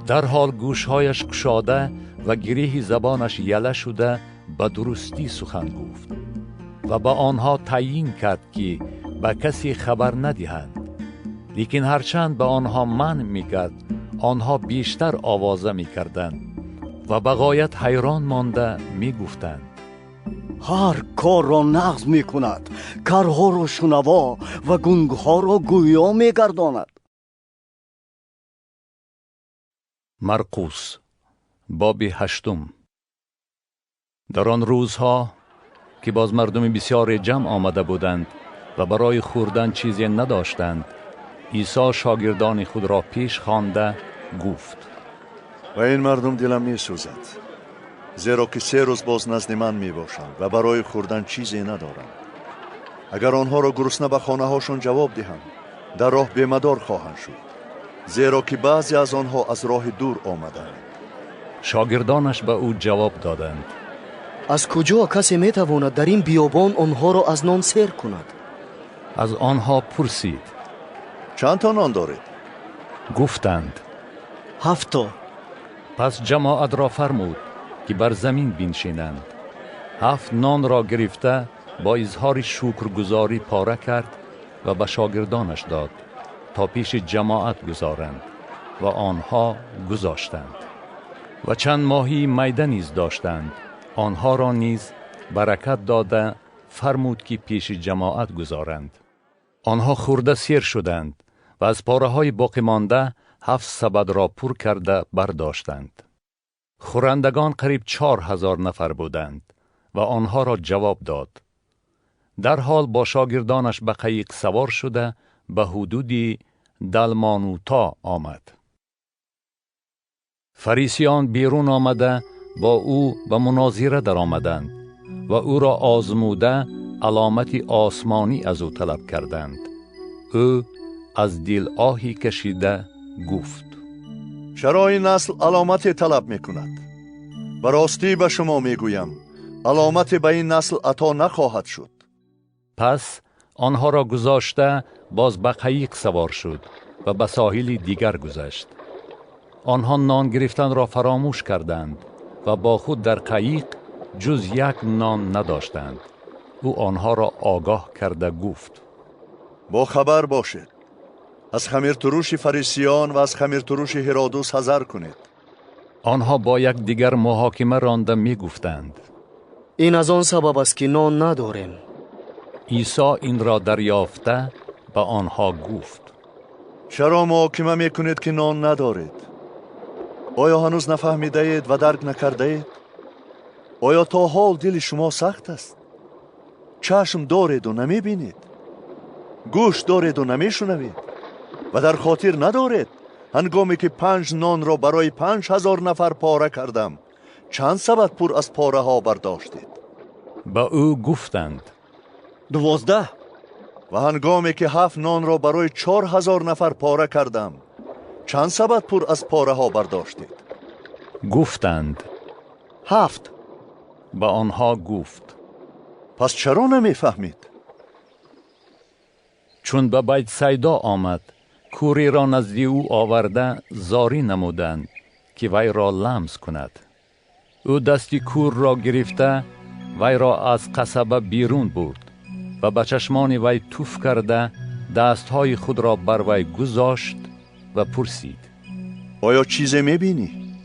در حال گوشهایش گشاده و گریه زبانش یله شده به درستی سخن گفت و به آنها تعیین کرد که به کسی خبر ندهند. لیکن هرچند به آنها منع میکرد، آنها بیشتر آوازه میکردند و به غایت حیران مانده میگفتند: هر کار را نغز میکند، کرها را شنوا و گنگها را گویا میگرداند. مرقس باب 8. در آن روزها که باز مردم بسیار جمع آمده بودند و برای خوردن چیزی نداشتند، عیسی شاگردان خود را پیش خوانده گفت: و این مردم دلم می سوزد، زیرا که 3 روز باز نزد من می باشند و برای خوردن چیزی ندارند. اگر آنها را گرسنه به خانه هاشون جواب دهم، در راه بیمدار خواهند شد، زیرا که بعضی از آنها از راه دور آمدند. شاگردانش به او جواب دادند: از کجا کسی می تواند در این بیابان آنها را از نان سیر کند؟ از آنها پرسید: چند تا نان دارید؟ گفتند: 7 تا. پس جماعت را فرمود که بر زمین بنشینند. 7 نان را گرفته با اظهار شکرگزاری پاره کرد و به شاگردانش داد تا پیش جماعت گذارند و آنها گذاشتند. و چند ماهی میده نیز داشتند، آنها را نیز برکت داده فرمود که پیش جماعت گذارند. آنها خورده سیر شدند و از پاره های باقی مانده 7 سبد را پر کرده برداشتند. خورندگان قریب 4000 نفر بودند و آنها را جواب داد. در حال با شاگردانش به قایق سوار شده به حدود دلمانوتا آمد. فریسیان بیرون آمده با او به مناظره در آمدند و او را آزموده علامتی آسمانی از او طلب کردند. او از دل آهی کشیده گفت: چرا این نسل علامتی طلب می کند؟ براستی به شما می گویم علامتی به این نسل عطا نخواهد شد. پس آنها را گذاشته باز به قایق سوار شد و به ساحل دیگر گذشت. آنها نان گرفتن را فراموش کردند و با خود در قایق جز 1 نان نداشتند. او آنها را آگاه کرده گفت: با خبر باشید، از خمیرتروش فریسیان و از خمیرتروش هرودوس حذر کنید. آنها با یک دیگر محاکمه رانده می گفتند: این از آن سبب است که نان نداریم. عیسی این را دریافته به آنها گفت: چرا محاکمه می کنید که نان ندارید؟ آیا هنوز نفهمیده اید و درک نکرده اید؟ آیا تا حال دل شما سخت است؟ چشم دارید و نمی بینید؟ گوش دارید و نمی شنوید؟ و در خاطر ندارید هنگامی که 5 نان را برای 5000 نفر پاره کردم، چند سبد پر از پاره ها برداشتید؟ با او گفتند: 12. و هنگامی که 7 نان را برای 4000 نفر پاره کردم، چند سبد پر از پاره ها برداشتید؟ گفتند: 7. با آنها گفت: پس چرا نمی فهمید؟ چون به بیت سیدا آمد، کوری را نزد او آورده زاری نمودند که وی را لمس کند. او دستی کور را گرفته وی را از قصبه بیرون برد و به چشمان وی توف کرده دستهای خود را بر وی گذاشت و پرسید: آیا چیزی میبینی؟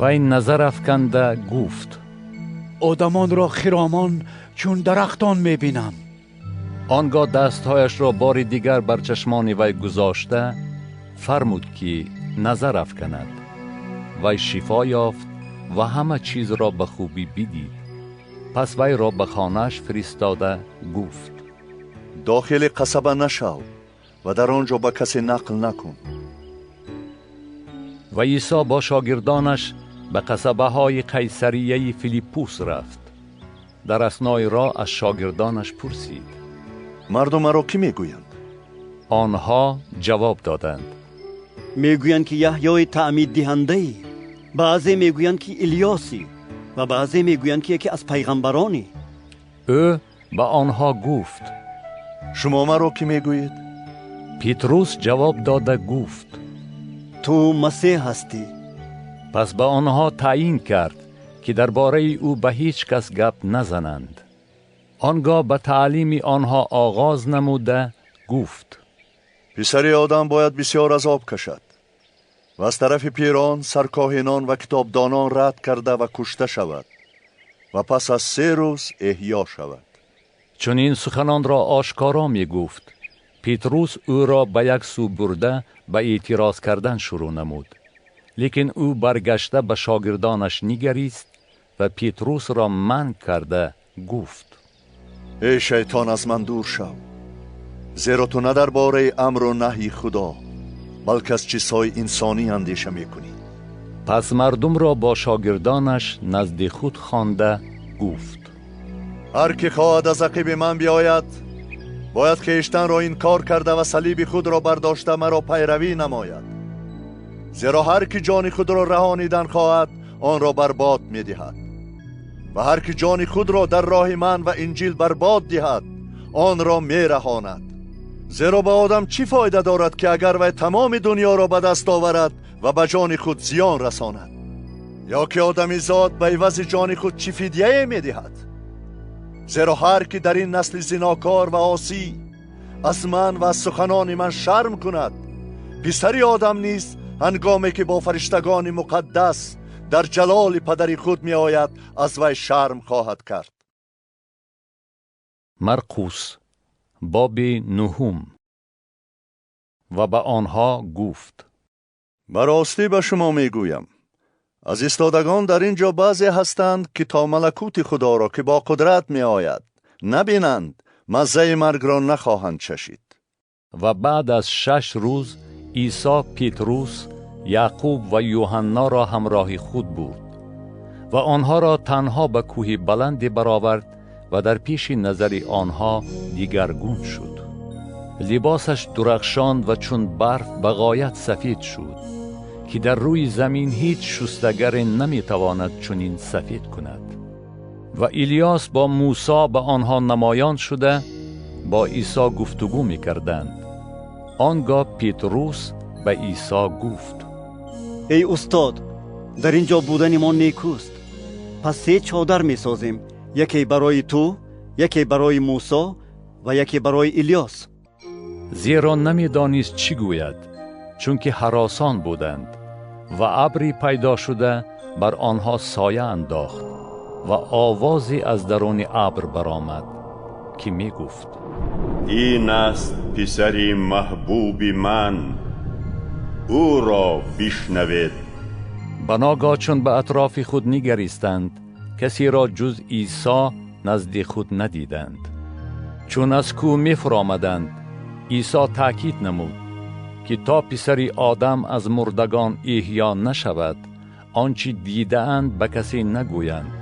وی نظر افکنده گفت: آدمان را خرامان چون درختان میبینم. آنگاه دستهایش را بار دیگر بر چشمان وی گذاشته فرمود که نظر افکند. وی شفا یافت و همه چیز را به خوبی بدید. پس وی را به خانه‌اش فرستاده گفت: داخل قصبه نشو و در آنجا به کسی نقل نکن. و عیسی با شاگردانش به قصبه های قیصریه فیلیپوس رفت. در اثنای راه از شاگردانش پرسید: مردم را کی میگویند؟ آنها جواب دادند: میگویند که یحیای تعمید دهنده ای، بعضی میگویند که الیاسی و بعضی میگویند که یکی از پیغمبرانی. او به آنها گفت: شما مرا کی میگویید؟ پیتروس جواب داده گفت: تو مسیح هستی. پس به آنها تعیین کرد که درباره او به هیچ کس گپ نزنند. آنگاه به تعلیم آنها آغاز نموده گفت: پسر آدم باید بسیار عذاب کشد و از طرف پیران، سرکاهنان و کتابدانان رد کرده و کشته شود و پس از 3 روز احیا شود. چون این سخنان را آشکارا می گفت، پیتروس او را به یک سو برده به اعتراض کردن شروع نمود. لیکن او برگشته به شاگردانش نگریست و پیتروس را منع کرده گفت: ای شیطان، از من دور شو، زیرا تو نه درباره امر و نهی خدا بلکه از چیزهای انسانی اندیشه میکنی. پس مردم را با شاگردانش نزد خود خوانده گفت: هر که خواهد از عقب من بیاید باید خویشتن را انکار کرده و صلیب خود را برداشته مرا پیروی نماید. زیرا هر که جان خود را رهانیدن خواهد آن را برباد میدهد و هر که جان خود را در راه من و انجیل برباد دهد آن را میرهاند. زیرا به آدم چی فایده دارد که اگر وی تمام دنیا را به دست آورد و به جان خود زیان رساند؟ یا که آدمی زاد به عوض جان خود چی فدیه میدهد؟ زیرا هر که در این نسل زناکار و عاصی از من و از سخنان من شرم کند، پسر آدم نیز هنگامی که با فرشتگان مقدس در جلال پدر خود می آید از وی شرم خواهد کرد. مرقس باب 9. و به آنها گفت: به راستی به شما می گویم از ایستادگان در اینجا بعضی هستند که تا ملکوت خدا را که با قدرت می آید نبینند مزه مرگ را نخواهند چشید. و بعد از 6 روز عیسی پیتروس، یعقوب و یوحنا را همراه خود برد و آنها را تنها به کوه بلندی برآورد و در پیش نظر آنها دیگرگون شد. لباسش درخشاند و چون برف به غایت سفید شد که در روی زمین هیچ شستگر نمیتواند چنین سفید کند. و الیاس با موسی به آنها نمایان شده با عیسی گفتگو میکردند. آنگاه پیتروس به عیسی گفت: ای استاد، در اینجا بودن ما نیکوست. پس 3 چادر می سازیم، یکی برای تو، یکی برای موسی و یکی برای الیاس. زیرا نمیدانست چی گوید، چون که هراسان بودند. و ابری پیدا شده بر آنها سایه انداخت و آوازی از درون ابر برآمد که می گفت: این است پسری محبوب من، او را بشنوید. بناگاه چون به اطراف خود نگریستند کسی را جز عیسی نزد خود ندیدند. چون از کوه می‌فرآمدند عیسی تاکید نمود که تا پسری آدم از مردگان احیا نشود آنچه دیده‌اند به کسی نگویند.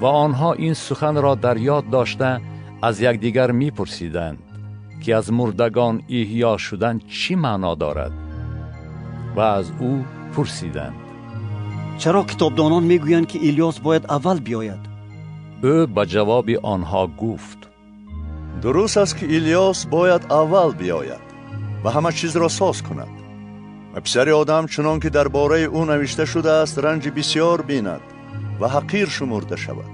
و آنها این سخن را در یاد داشته از یکدیگر می‌پرسیدند که از مردگان احیا شدن چی معنا دارد؟ و از او پرسیدند: چرا کتابدانان میگویند که الیاس باید اول بیاید؟ او به جواب آنها گفت: درست است که الیاس باید اول بیاید و همه چیز را ساز کند و پسر آدم چنان که درباره او نوشته شده است رنج بسیار بیند و حقیر شمرده شود.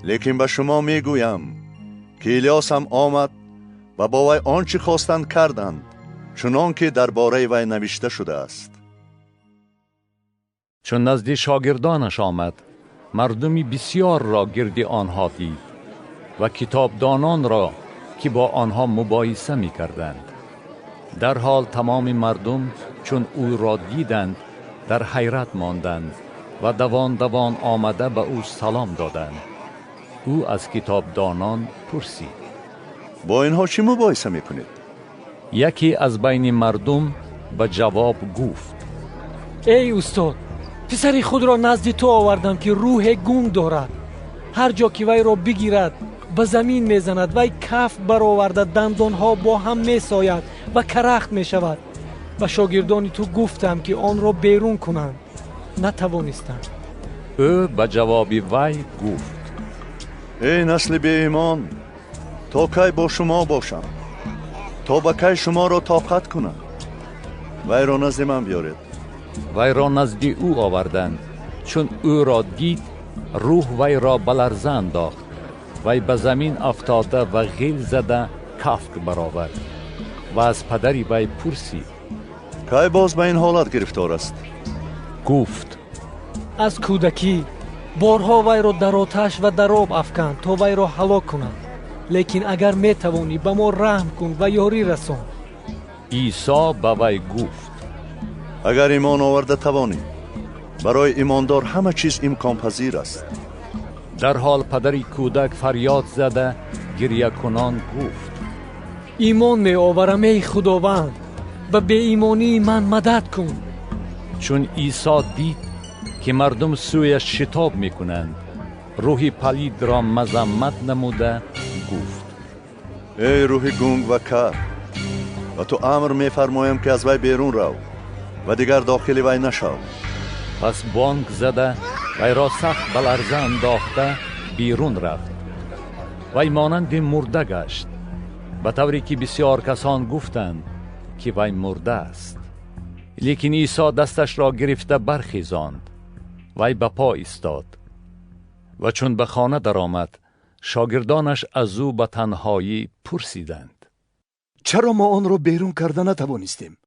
لیکن به شما میگویم که الیاس هم آمد و با وی آنچه خواستند کردند، چنان که درباره وی نوشته شده است. چون نزد شاگردانش آمد، مردمی بسیار را گرد آنها دید و کتابدانان را که با آنها مباحثه می کردند. در حال تمام مردم چون او را دیدند در حیرت ماندند و دوان دوان آمده به او سلام دادند. او از کتابدانان پرسید: با اینها چی مباحثه میکنید؟ یکی از بین مردم به جواب گفت: ای استاد، پسری خود را نزد تو آوردم که روح گنگ دارد. هر جا که وی را بگیرد به زمین میزند، وی کف برآورده دندانها با هم میساید و کرخت میشود. و شاگردان تو گفتم که آن را بیرون کنند، نتوانستند. او به جواب وی گفت: ای نسل بی ایمان، تا کی با شما باشم؟ تا به کی شما را طاقت کنم؟ وی را نزد من بیارید. وی را نزد او آوردند. چون او را دید، روح وی را به لرزه انداخت. وی به زمین افتاده و غیل زده کفک برآورد و از پدری وی پرسید: کی باز به این حالت گرفتار است؟ گفت: از کودکی بارها وی را در آتش و در آب افکند تا وی را هلاک کنند. لیکن اگر می توانی به ما رحم کن و یاری رسان. عیسی به وی گفت: اگر ایمان آورده توانی، برای ایماندار همه چیز امکان پذیر است. در حال پدری کودک فریاد زده گریه کنان گفت: ایمان می آورم ای خداوند، به بی ایمانی من مدد کن. چون عیسی دید که مردم سویش شتاب می کنند، روح پلید را مذمت نموده گفت: ای روح گنگ و کر، و تو امر می فرمایم که از وی بیرون رو و دیگر داخل وی نشو. پس بانگ زده وی را سخت به لرزه انداخته بیرون رفت. وی مانند مرده گشت، به طوری که بسیار کسان گفتند که وی مرده است. لیکن عیسی دستش را گرفته برخیزاند. وی به پا ایستاد و چون به خانه درآمد، شاگردانش از او به تنهایی پرسیدند: چرا ما آن را بیرون کرده نتوانستیم؟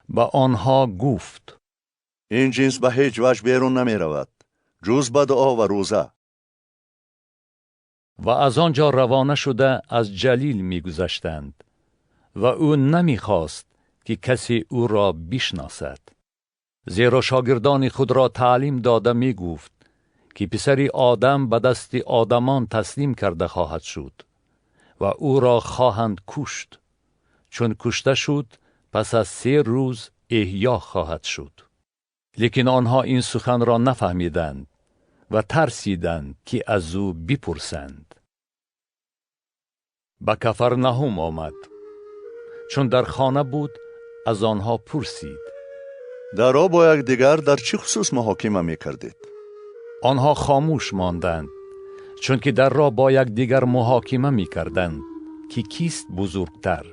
به آنها گفت: این جنس به هیچ وجه بیرون نمی رود جز به دعا و روزه. و از آنجا روانه شده از جلیل می گذشتند و او نمی خواست که کسی او را بشناسد، زیرا شاگردان خود را تعلیم داده می گفت که پسری آدم به دست آدمان تسلیم کرده خواهد شد و او را خواهند کشت. چون کشته شد، پس از 3 روز احیا خواهد شد. لیکن آنها این سخن را نفهمیدند و ترسیدند که از او بپرسند. به کفرنهم آمد. چون در خانه بود، از آنها پرسید: در را با یکدیگر در چه خصوص محاکمه می کردید؟ آنها خاموش ماندند، چون که در را با یکدیگر محاکمه می کردند که کیست بزرگتر.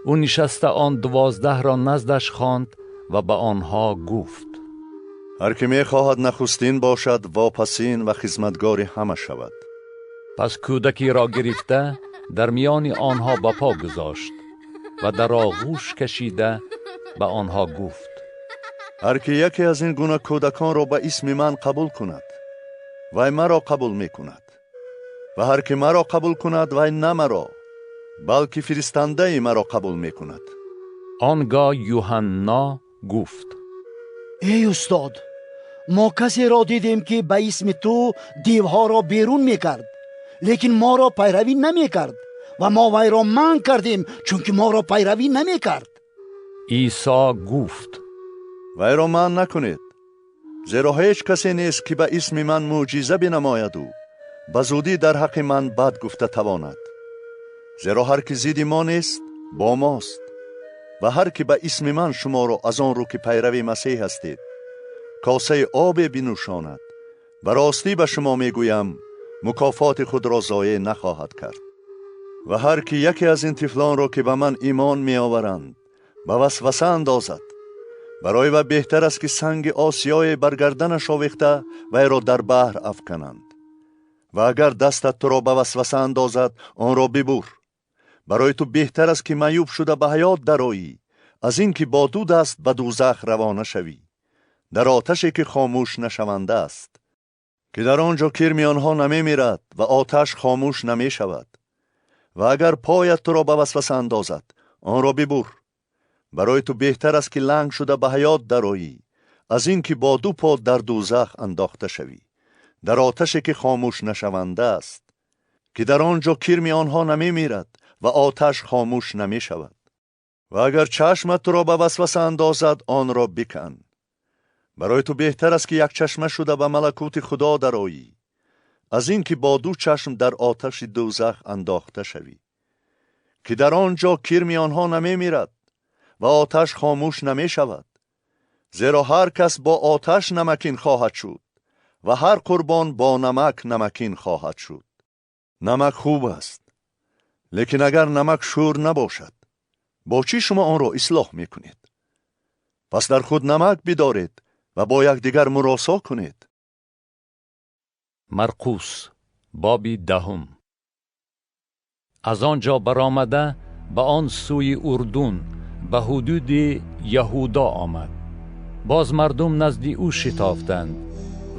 او نشسته آن 12 را نزدش خواند و به آنها گفت: هر که می خواهد نخستین باشد، واپسین و خدمتگار همه شود. پس کودکی را گرفته در میان آنها به پا گذاشت و در آغوش کشیده به آنها گفت: هر که یکی از این گونه کودکان را به اسم من قبول کند، وی مرا قبول می کند، و هر که مرا قبول کند، وی نه مرا بلکه فرستنده مرا قبول می کند. آنگاه یوحنا گفت: ای استاد، ما کسی را دیدیم که به اسم تو دیوها را بیرون می کرد، لیکن ما را پیروی نمی کرد و ما وی را منع کردیم چون که ما را پیروی نمی کرد. عیسی گفت: وی را منع نکنید، زیرا هیچ کسی نیست که به اسم من معجزه بنماید و به زودی در حق من بد گفته تواند. زیرا هر که ضد ما نیست با ماست، و هر که به اسم من شما را از آن رو که پیرو مسیح هستید کاسه آب بنوشاند، و راستی به شما میگویم مکافات خود را ضایع نخواهد کرد. و هر که یکی از این طفلان را که به من ایمان می آورند به وسوسه اندازد، برای و بهتر است که سنگ آسیای برگردنش آویخته وی را در بحر افکنند، و اگر دستت تو را به وسوسه اندازد آن را ببر. برای تو بهتر است که معیوب شده به حیات درآیی از این که با دو دست به دوزخ روانه شوی، در آتشی که خاموش نشونده است، که در آنجا کرمی آنها نمی میرد و آتش خاموش نمی شود. و اگر پایت تو را به وسوسه اندازد آن را ببر. برای تو بهتر است که لنگ شده به حیات درآیی از این که با دو پا در دوزخ انداخته شوی، در آتشی که خاموش نشونده است، که در آنجا کرمی آنها نمی میرد و آتش خاموش نمی شود. و اگر چشمت تو را به وسوسه اندازد آن را بکن. برای تو بهتر است که یک چشمه شده به ملکوت خدا درآیی از این که با دو چشم در آتش دوزخ انداخته شوی، که در آنجا کرمی آنها نمی میرد و آتش خاموش نمی شود. زیرا هر کس با آتش نمکین خواهد شد و هر قربان با نمک نمکین خواهد شد. نمک خوب است، لیکن اگر نمک شور نباشد با چی شما آن را اصلاح میکنید؟ پس در خود نمک بدارید و با یکدیگر مراسا کنید. مرقس بابی 10. از آنجا برآمده به آن سوی اردن به حدود یهودا آمد. باز مردم نزد او شتافتند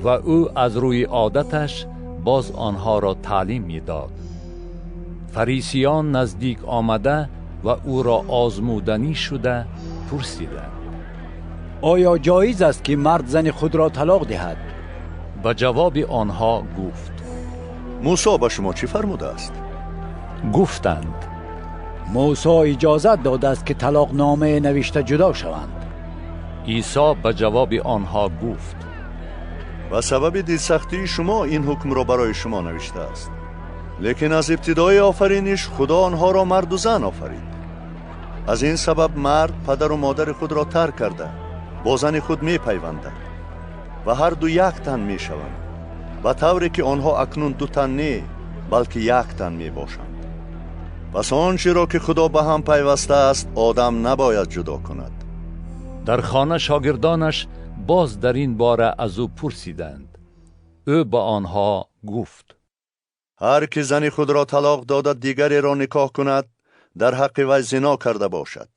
و او از روی عادتش باز آنها را تعلیم می‌داد. فریسیان نزدیک آمده و او را آزمودنی شده پرسیدند: آیا جایز است که مرد زن خود را طلاق دهد؟ به جواب آنها گفت: موسی به شما چی فرموده است؟ گفتند: موسی اجازت داده است که طلاق نامه نوشته جدا شوند. عیسی به جواب آنها گفت: و سبب دلسختی شما این حکم را برای شما نوشته است. لیکن از ابتدای آفرینش خدا آنها را مرد و زن آفرید. از این سبب مرد پدر و مادر خود را ترک کرده با زن خود می پیوندد و هر دو یک تن می شوند، به طوری که آنها اکنون دو تن نه بلکه یک تن می باشند. پس آنچه را که خدا به هم پیوسته است آدم نباید جدا کند. در خانه شاگردانش باز در این باره از او پرسیدند. او با آنها گفت: هر که زن خود را طلاق داده دیگری را نکاح کند در حق وی زنا کرده باشد.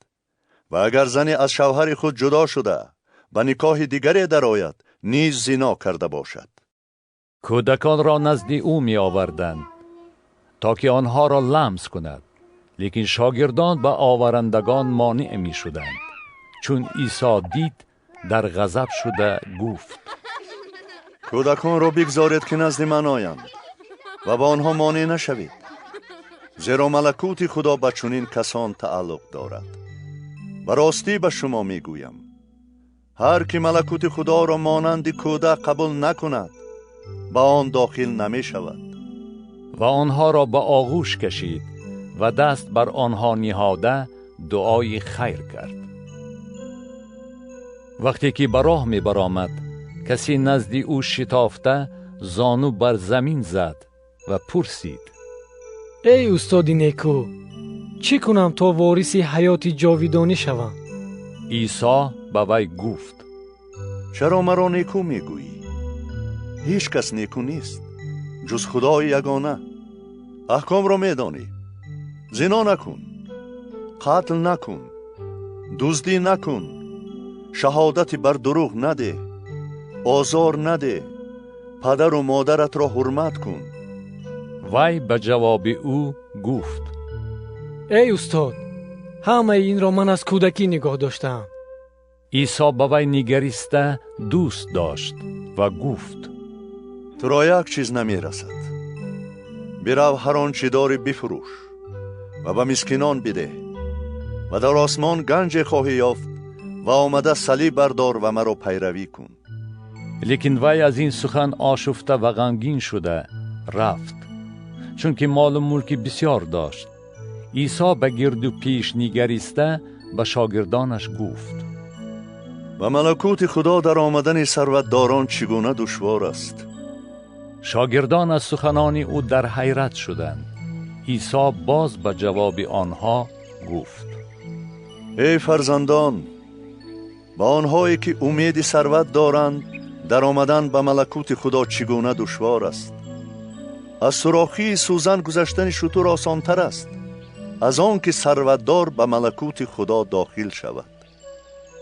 و اگر زنی از شوهر خود جدا شده به نکاح دیگری درآید نیز زنا کرده باشد. کودکان را نزد او می آوردند تا که آنها را لمس کند، لیکن شاگردان به آورندگان مانع می شدند. چون عیسی دید در غضب شده گفت: کودکان را بگذارید که نزد من آیند و با آنها مانع نشوید، زیرا ملکوت خدا به چنین کسان تعلق دارد. به راستی به شما میگویم هر که ملکوت خدا را مانند کودک قبول نکند به آن داخل نمی شود. و آنها را به آغوش کشید و دست بر آنها نهاده دعای خیر کرد. وقتی که به راه می برآمد کسی نزد او شتافته زانو بر زمین زد و پرسید: ای استاد نیکو، چی کنم تا وارث حیات جاویدانی شوم؟ عیسی به وی گفت: چرا مرا نیکو میگویی؟ هیچ کس نیکو نیست جز خدای یگانه. احکام را میدانی: زنا نکن، قتل نکن، دزدی نکن، شهادت بر دروغ نده، آزار نده، پدر و مادرت را حرمت کن. وی به جواب او گفت: ای استاد، همه این را من از کودکی نگاه داشتم. عیسی به وی نگریسته دوست داشت و گفت: تو را یک چیز نمی رسد. برو هر آنچه داری بفروش و به مسکینان بده و در آسمان گنج خواهی یافت و آمده صلیب بردار و مرا پیروی کن. لیکن وی از این سخن آشفته و غمگین شده رفت، چون که مال و ملک بسیار داشت. عیسی به گرد و پیش نگریسته به شاگردانش گفت: و ملکوت خدا در آمدن ثروتداران چگونه دشوار است. شاگردان از سخنان او در حیرت شدند. عیسی باز به جواب آنها گفت: ای فرزندان، با آنهایی که امید ثروت دارند در آمدن به ملکوت خدا چگونه دشوار است. از سوراخی سوزن گذشتن شتر آسانتر است از آن که ثروتدار به ملکوت خدا داخل شود.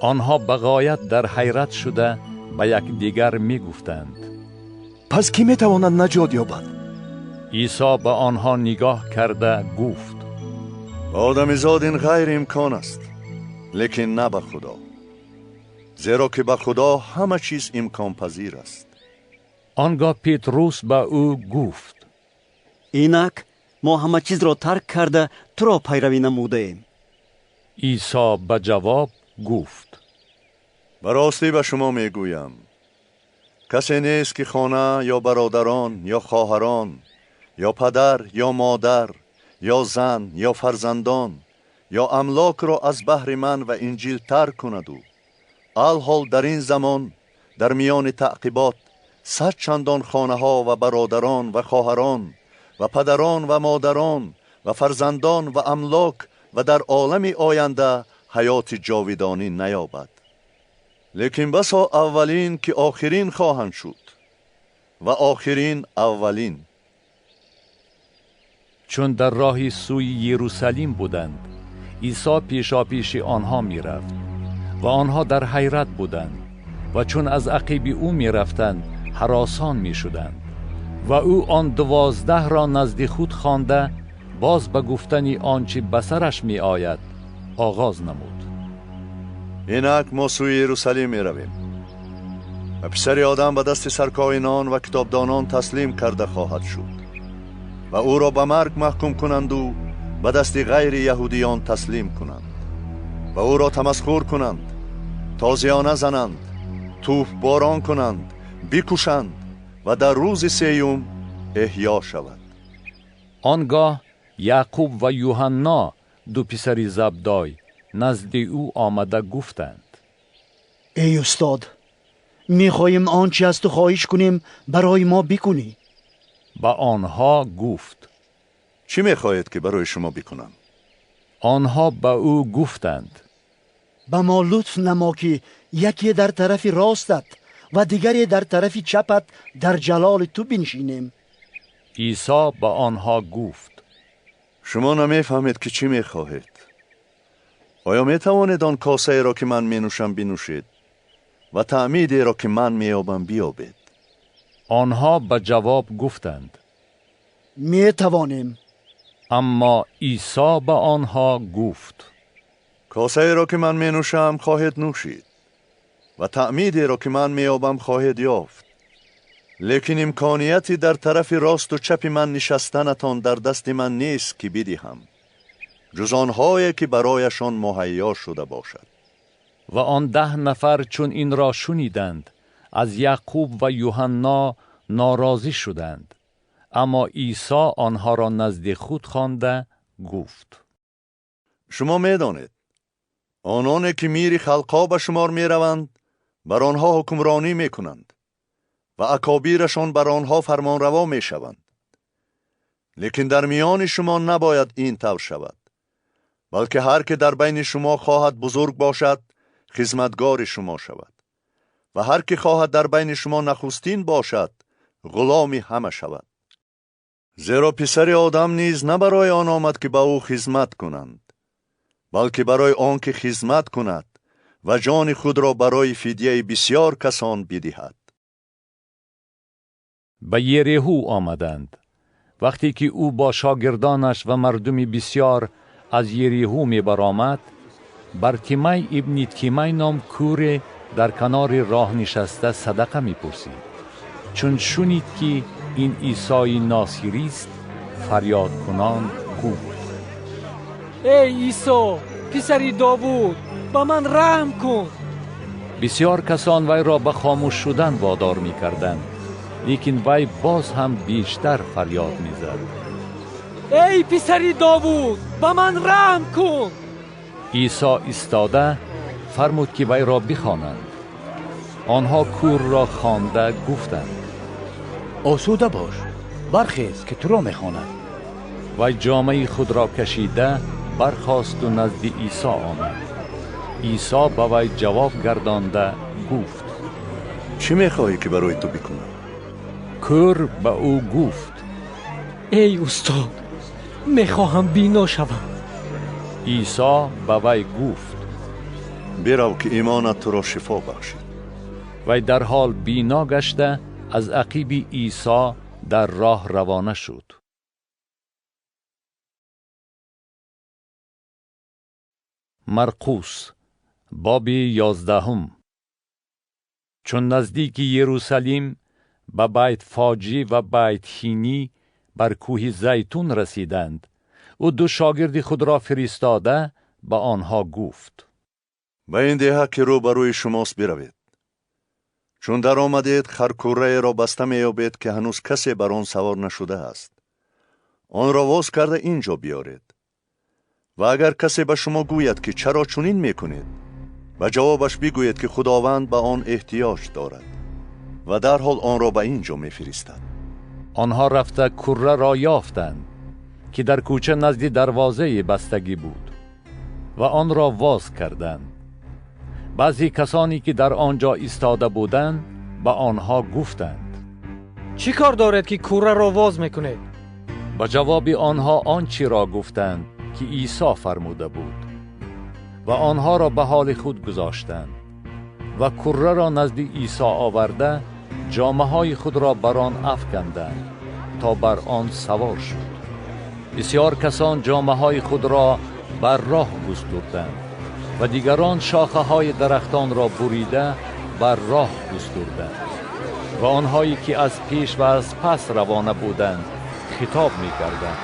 آنها به غایت در حیرت شده به یکدیگر می گفتند: پس کی می تواند نجات یابد؟ عیسی به آنها نگاه کرده گفت: آدمیزاد این غیر امکان است، لیکن نه به خدا، زیرا که به خدا همه چیز امکان پذیر است. آنگاه پتروس به او گفت: اینک ما همه چیز را ترک کرده تو را پیروی نموده ایم. عیسی به جواب گفت: به راستی به شما میگویم کسی نیست که خانه یا برادران یا خواهران یا پدر یا مادر یا زن یا فرزندان یا املاک را از بهر من و انجیل ترک کند و الحال در این زمان در میان تعقیبات 100 چندان خانه ها و برادران و خواهران و پدران و مادران و فرزندان و املاک و در عالم آینده حیات جاودانی نیابد. لیکن بسا اولین که آخرین خواهند شد و آخرین اولین. چون در راه سوی یروشلیم بودند، عیسی پیشاپیش آنها می رفت و آنها در حیرت بودند و چون از عقیب او می رفتند هراسان می شدند و او آن 12 را نزد خود خوانده باز به گفتن آنچه به سرش می آید آغاز نمود: اینک ما سوی یروشلیم می رویم و پسر آدم به دست سرکاینان و کتابدانان تسلیم کرده خواهد شد و او را به مرگ محکوم کنند و به دست غیر یهودیان تسلیم کنند و او را تمسخر کنند، تازیانه زنند، توف باران کنند، بکشند و در روز سیوم احیا شود. آنگاه یعقوب و یوحنا 2 پسر زبدای نزد او آمده گفتند: ای استاد، میخواهیم آنچه از تو خواهش کنیم برای ما بکنی. با آنها گفت: چی میخواهید که برای شما بکنم؟ آنها به او گفتند: به ما لطف نما که یکی در طرف راستت و دیگری در طرف چپت در جلال تو بنشینیم. عیسی به آنها گفت: شما نمیفهمید که چی میخواهید. آیا میتوانید آن کاسه را که من مینوشم بنوشید و تعمیدی را که من مییابم بیابید؟ آنها به جواب گفتند: میتوانیم. اما عیسی به آنها گفت: کاسه را که من مینوشم خواهید نوشید و تعمیدی را که من مییابم خواهید یافت، لیکن امکانیتی در طرف راست و چپ من نشستنتان در دست من نیست که بدهم، جز آنهایی که برایشان مهیا شده باشد. و آن 10 نفر چون این را شنیدند از یعقوب و یوحنا ناراضی شدند، اما عیسی آنها را نزد خود خوانده گفت: شما میدانید آنانی که میر خلقا به شمار میروند بر آنها حکمرانی میکنند و اکابیرشان بر آنها فرمانروا میشوند، لیکن در میان شما نباید این طور شود، بلکه هر که در بین شما خواهد بزرگ باشد خدمتگار شما شود و هر که خواهد در بین شما نخستین باشد غلامی همه شود. زیرا پسر آدم نیز نه برای آن آمد که به او خدمت کنند، بلکه برای آن که خدمت کند و جان خود را برای فدیه بسیار کسان بدهد. به یریحو آمدند. وقتی که او با شاگردانش و مردم بسیار از یریحو می برآمد، برتیمای ابن تیمای نام کور در کنار راه نشسته صدقه می پرسید. چون شنید که این عیسی ناصری است، فریاد کنان گفت: ای عیسی پسر داوود، با من رحم کن. بسیار کسان وی را به خاموش شدن وادار می کردند، لیکن وی باز هم بیشتر فریاد می زد: ای پسر داوود، با من رحم کن. عیسی ایستاده فرمود که وی را بخوانند. آنها کور را خوانده گفتند: آسوده باش، برخیز که تو را میخواند. وی جامه خود را کشیده برخاست و نزد عیسی آمد. عیسی به وی جواب گردانده گفت: چی میخواهی که برای تو بکنم؟ کور به او گفت: ای استاد، میخواهم بینا شوم. عیسی به وی گفت برو که ایمانت تو را شفا بخشید. وی در حال بینا گشته از عقیب عیسی در راه روانه شد. مرقس باب 11. چون نزدیک یروشلیم به بیت فاجی و بیت هینی بر کوه زیتون رسیدند، او دو شاگرد خود را فرستاده به آنها گفت به این دهه که روبروی شماست بروید. چون در آمدید خرکوره را بسته میابید که هنوز کسی بر آن سوار نشده است. آن را واز کرده اینجا بیارید. و اگر کسی به شما گوید که چرا چنین میکنید، به جوابش بگوید که خداوند به آن احتیاج دارد و در حال آن را به اینجا میفرستد. آنها رفته کره را یافتند که در کوچه نزد دروازه بستگی بود و آن را واز کردند. بعضی کسانی که در آنجا ایستاده بودند به آنها گفتند چی کار دارد که کره را واز میکنید؟ به جواب آنها آنچه را گفتند که عیسی فرموده بود و آنها را به حال خود گذاشتند و کره را نزد عیسی آورده جامه های خود را بر آن افکندند تا بر آن سوار شد. بسیار کسان جامه های خود را بر راه گستردند و دیگران شاخه های درختان را بریده بر راه گستردند و آنهایی که از پیش و از پس روانه بودند خطاب می کردند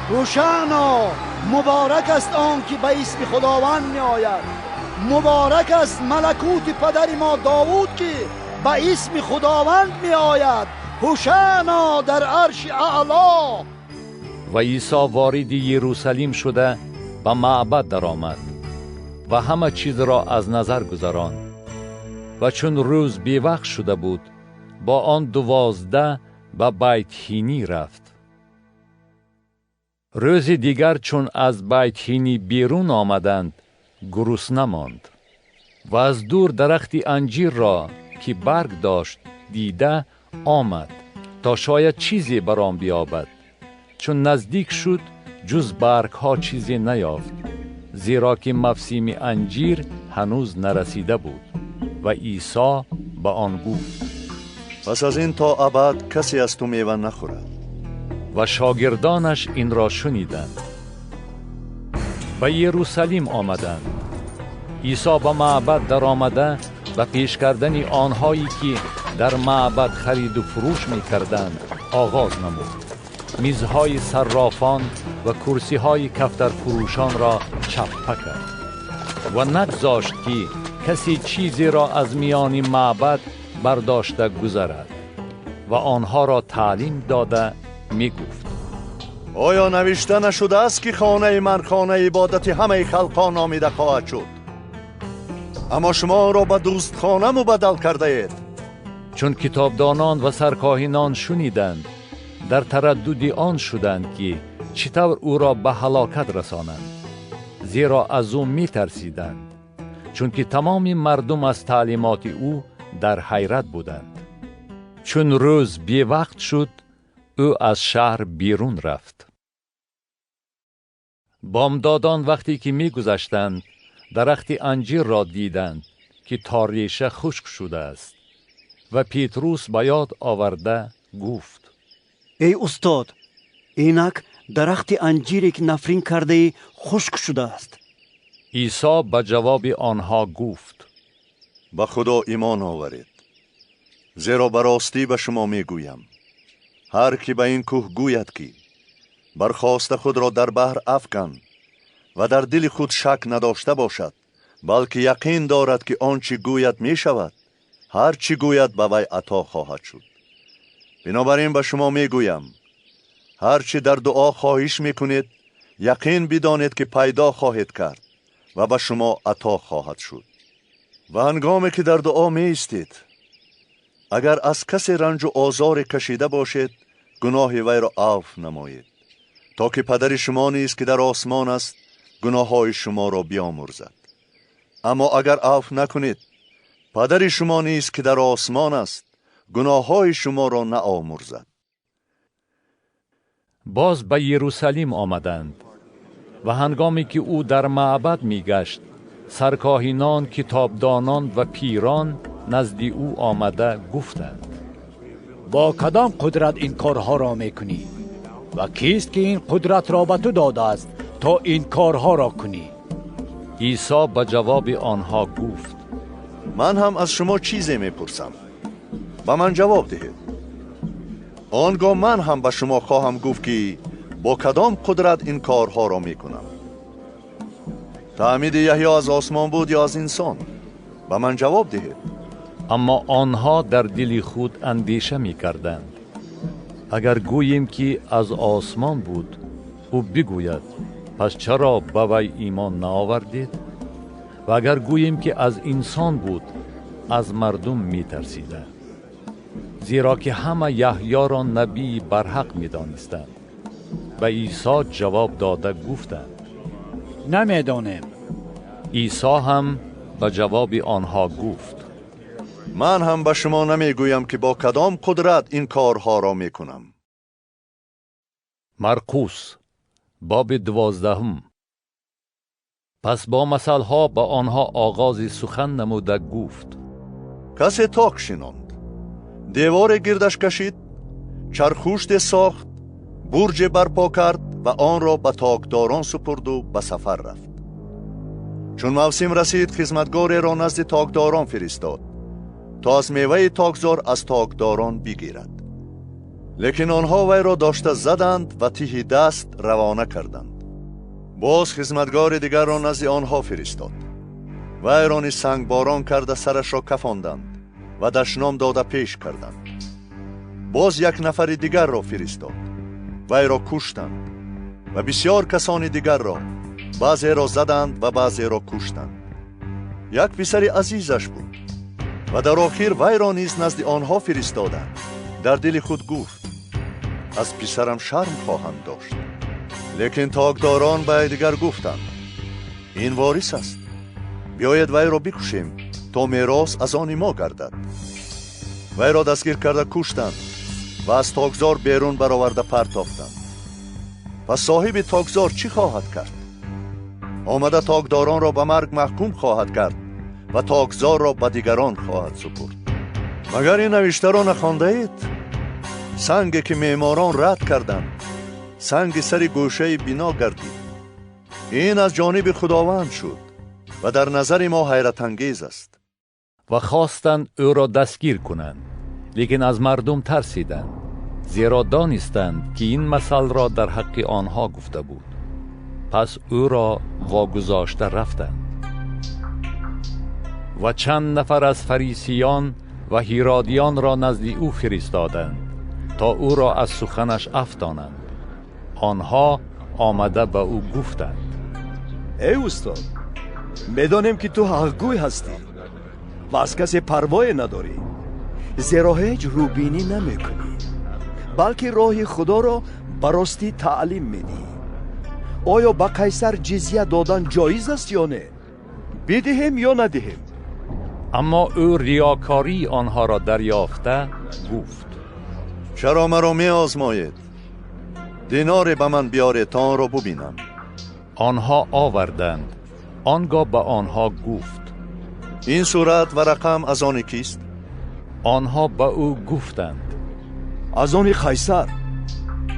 روشانا، مبارک است آن که به اسم خداوند می آید. مبارک است ملکوت پدر ما داوود که به اسم خداوند می آید. هوشانا در عرش اعلا. و عیسی وارد یروشلیم شده به معبد در آمد و همه چیز را از نظر گذراند و چون روز بیوقت شده بود با آن 12 به بیت هینی رفت. روز دیگر چون از بیت هینی بیرون آمدند گرسنه ماند و از دور درختی انجیر را که برگ داشت دیده آمد تا شاید چیزی بر آن بیابد. چون نزدیک شد جز برگ ها چیزی نیافت، زیرا که موسم انجیر هنوز نرسیده بود. و عیسی به آن گفت پس از این تا ابد کسی از تو میوه نخورد. و شاگردانش این را شنیدند. به یروشلیم آمدند. عیسی به معبد در آمده و پیش کردن آنهایی که در معبد خرید و فروش می کردند آغاز نمود. میزهای صرافان و کرسیهای کفتر فروشان را چپه کرد و نگذاشت که کسی چیزی را از میان معبد برداشته گذرد و آنها را تعلیم داده می گفت آیا نوشته نشده است که خانه من خانه عبادت همه خلقان نامیده خواهد شد؟ اما شما را به دوستخانه مبدل کرده اید. چون کتابدانان و سرکاهنان شنیدند در تردد آن شدند که چطور او را به هلاکت رسانند، زیرا از او می ترسیدند، چون که تمام مردم از تعلیمات او در حیرت بودند. چون روز بی وقت شد او از شهر بیرون رفت. بامدادان وقتی که می گذشتند درخت انجیر را دیدند که تا ریشه خشک شده است و پیتروس به یاد آورده گفت ای استاد، اینک درخت انجیری که نفرین کرده خشک شده است. عیسی به جواب آنها گفت به خدا ایمان آورید، زیرا به راستی به شما میگویم هر کی به این کوه گوید که برخاست خود را در بحر افکن و در دل خود شک نداشته باشد، بلکه یقین دارد که آنچه گوید می شود، هر چی گوید به وی عطا خواهد شد. بنابراین به شما می گویم هر چی در دعا خواهش می کنید یقین بدانید که پیدا خواهید کرد و به شما عطا خواهد شد. و هنگامی که در دعا می استید اگر از کسی رنج و آزار کشیده باشید گناه وی را عفو نمایید، تا که پدر شما نیز که در آسمان است گناه های شما را بیامرزد. اما اگر عفو نکنید پدر شما نیز که در آسمان است گناه های شما را نآمرزد. باز به یروشلیم آمدند و هنگامی که او در معبد میگشت، سرکاهنان، کتابدانان و پیران نزد او آمده گفتند: با کدام قدرت این کارها را میکنی؟ و کیست که این قدرت را به تو داده است تا این کارها را کنی؟ عیسی به جواب آنها گفت: من هم از شما چیزی میپرسم، به من جواب دهید. آنگاه من هم به شما خواهم گفت که با کدام قدرت این کارها را میکنم. تعمید یحیی از آسمان بود یا از انسان؟ به من جواب دهید. اما آنها در دل خود اندیشه میکردند: اگر گوییم که از آسمان بود، او بگوید پس چرا به وی ایمان نآوردید؟ و اگر گوییم که از انسان بود، از مردم میترسیدند، زیرا که همه یحیی را نبی برحق میدانستند. و عیسی جواب داده گفتند: نمیدانیم. عیسی هم به جواب آنها گفت: من هم به شما نمیگویم که با کدام قدرت این کارها را میکنم. مرقس باب 12. پس با مثلها به آنها آغاز سخن نموده گفت: کسی تاق شناند، دیوار گردش کشید، چرخوشت ساخت، برج برپا کرد و آن را به تاقداران سپرد و به سفر رفت. چون موسم رسید، خدمتگاری را نزد تاقداران فرستاد تا از میوه تاکزار از تاقداران بگیرد. لیکن آنها وی را داشته زدند و تیه دست روانه کردند. باز خدمتگار دیگر را نزد آنها فرستاد. وی را نیز سنگباران کرده سرش را کفاندند و دشنام داده پیش کردند. باز یک نفر دیگر را فرستاد. وی را کشتند و بسیار کسان دیگر را، بعضی را زدند و بعضی را کشتند. یک پسر عزیزش بود و در آخر وی را نیز نزد آنها فرستادند. در دل خود گفت: از پسرم شرم خواهم داشت. لیکن تاقداران به دیگر گفتند: این وارث است، بیاید وی را بکشیم تا میراث از آن ما گردد. وی را دستگیر کرده کشتند و از تاکزار بیرون برآورده پرتافتند. پس صاحب تاکزار چی خواهد کرد؟ آمده تاکداران را به مرگ محکوم خواهد کرد و تاکزار را به دیگران خواهد سپرد. مگر این نوشته را نخوانده اید؟ سنگی که معماران رد کردند، سنگ سر گوشه بنا گردید. این از جانب خداوند شد و در نظر ما حیرت انگیز است. و خواستند او را دستگیر کنند، لیکن از مردم ترسیدند، زیرا دانستند که این مثل را در حق آنها گفته بود. پس او را واگذاشته رفتند. و چند نفر از فریسیان و هیرودیان را نزد او فرستادند تا او را از سخنش افتانند. آنها آمده به او گفتند: ای استاد، میدانیم که تو حقگوی هستی و از کسی پروای نداری، زیرا هیچ روبینی نمی کنی، بلکه راه خدا را براستی تعلیم میدی. آیا به قیصر جزیه دادن جایز است یا نه؟ بدهیم یا ندهیم؟ اما او ریاکاری آنها را دریافته گفت: چرا مرا می آزمایید؟ دینار به من بیاره تا آن را ببینم. آنها آوردند. آنگاه به آنها گفت: این صورت و رقم از آن کیست؟ آنها به او گفتند: از آن قیصر.